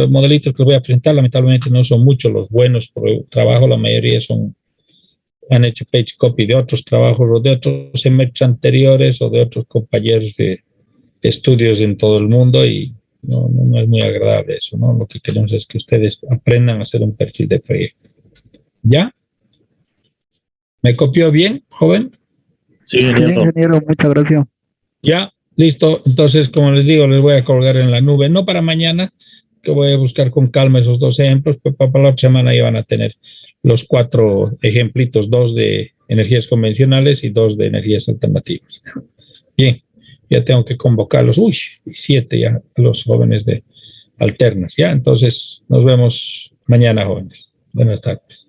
modelitos que les voy a presentar, lamentablemente no son muchos los buenos por el trabajo, la mayoría han hecho page copy de otros trabajos o de otros semestres anteriores o de otros compañeros de estudios en todo el mundo y no es muy agradable eso, ¿no? Lo que queremos es que ustedes aprendan a hacer un perfil de proyecto. ¿Ya? ¿Me copió bien, joven? Sí, Sí, ingeniero, muchas gracias. Ya, listo. Entonces, como les digo, les voy a colgar en la nube, no para mañana, que voy a buscar con calma esos dos ejemplos, pero para la otra semana ya van a tener los 4 ejemplitos, 2 de energías convencionales y 2 de energías alternativas. Bien, ya tengo que convocarlos, 7 ya, los jóvenes de alternas, ¿ya? Entonces, nos vemos mañana, jóvenes. Buenas tardes.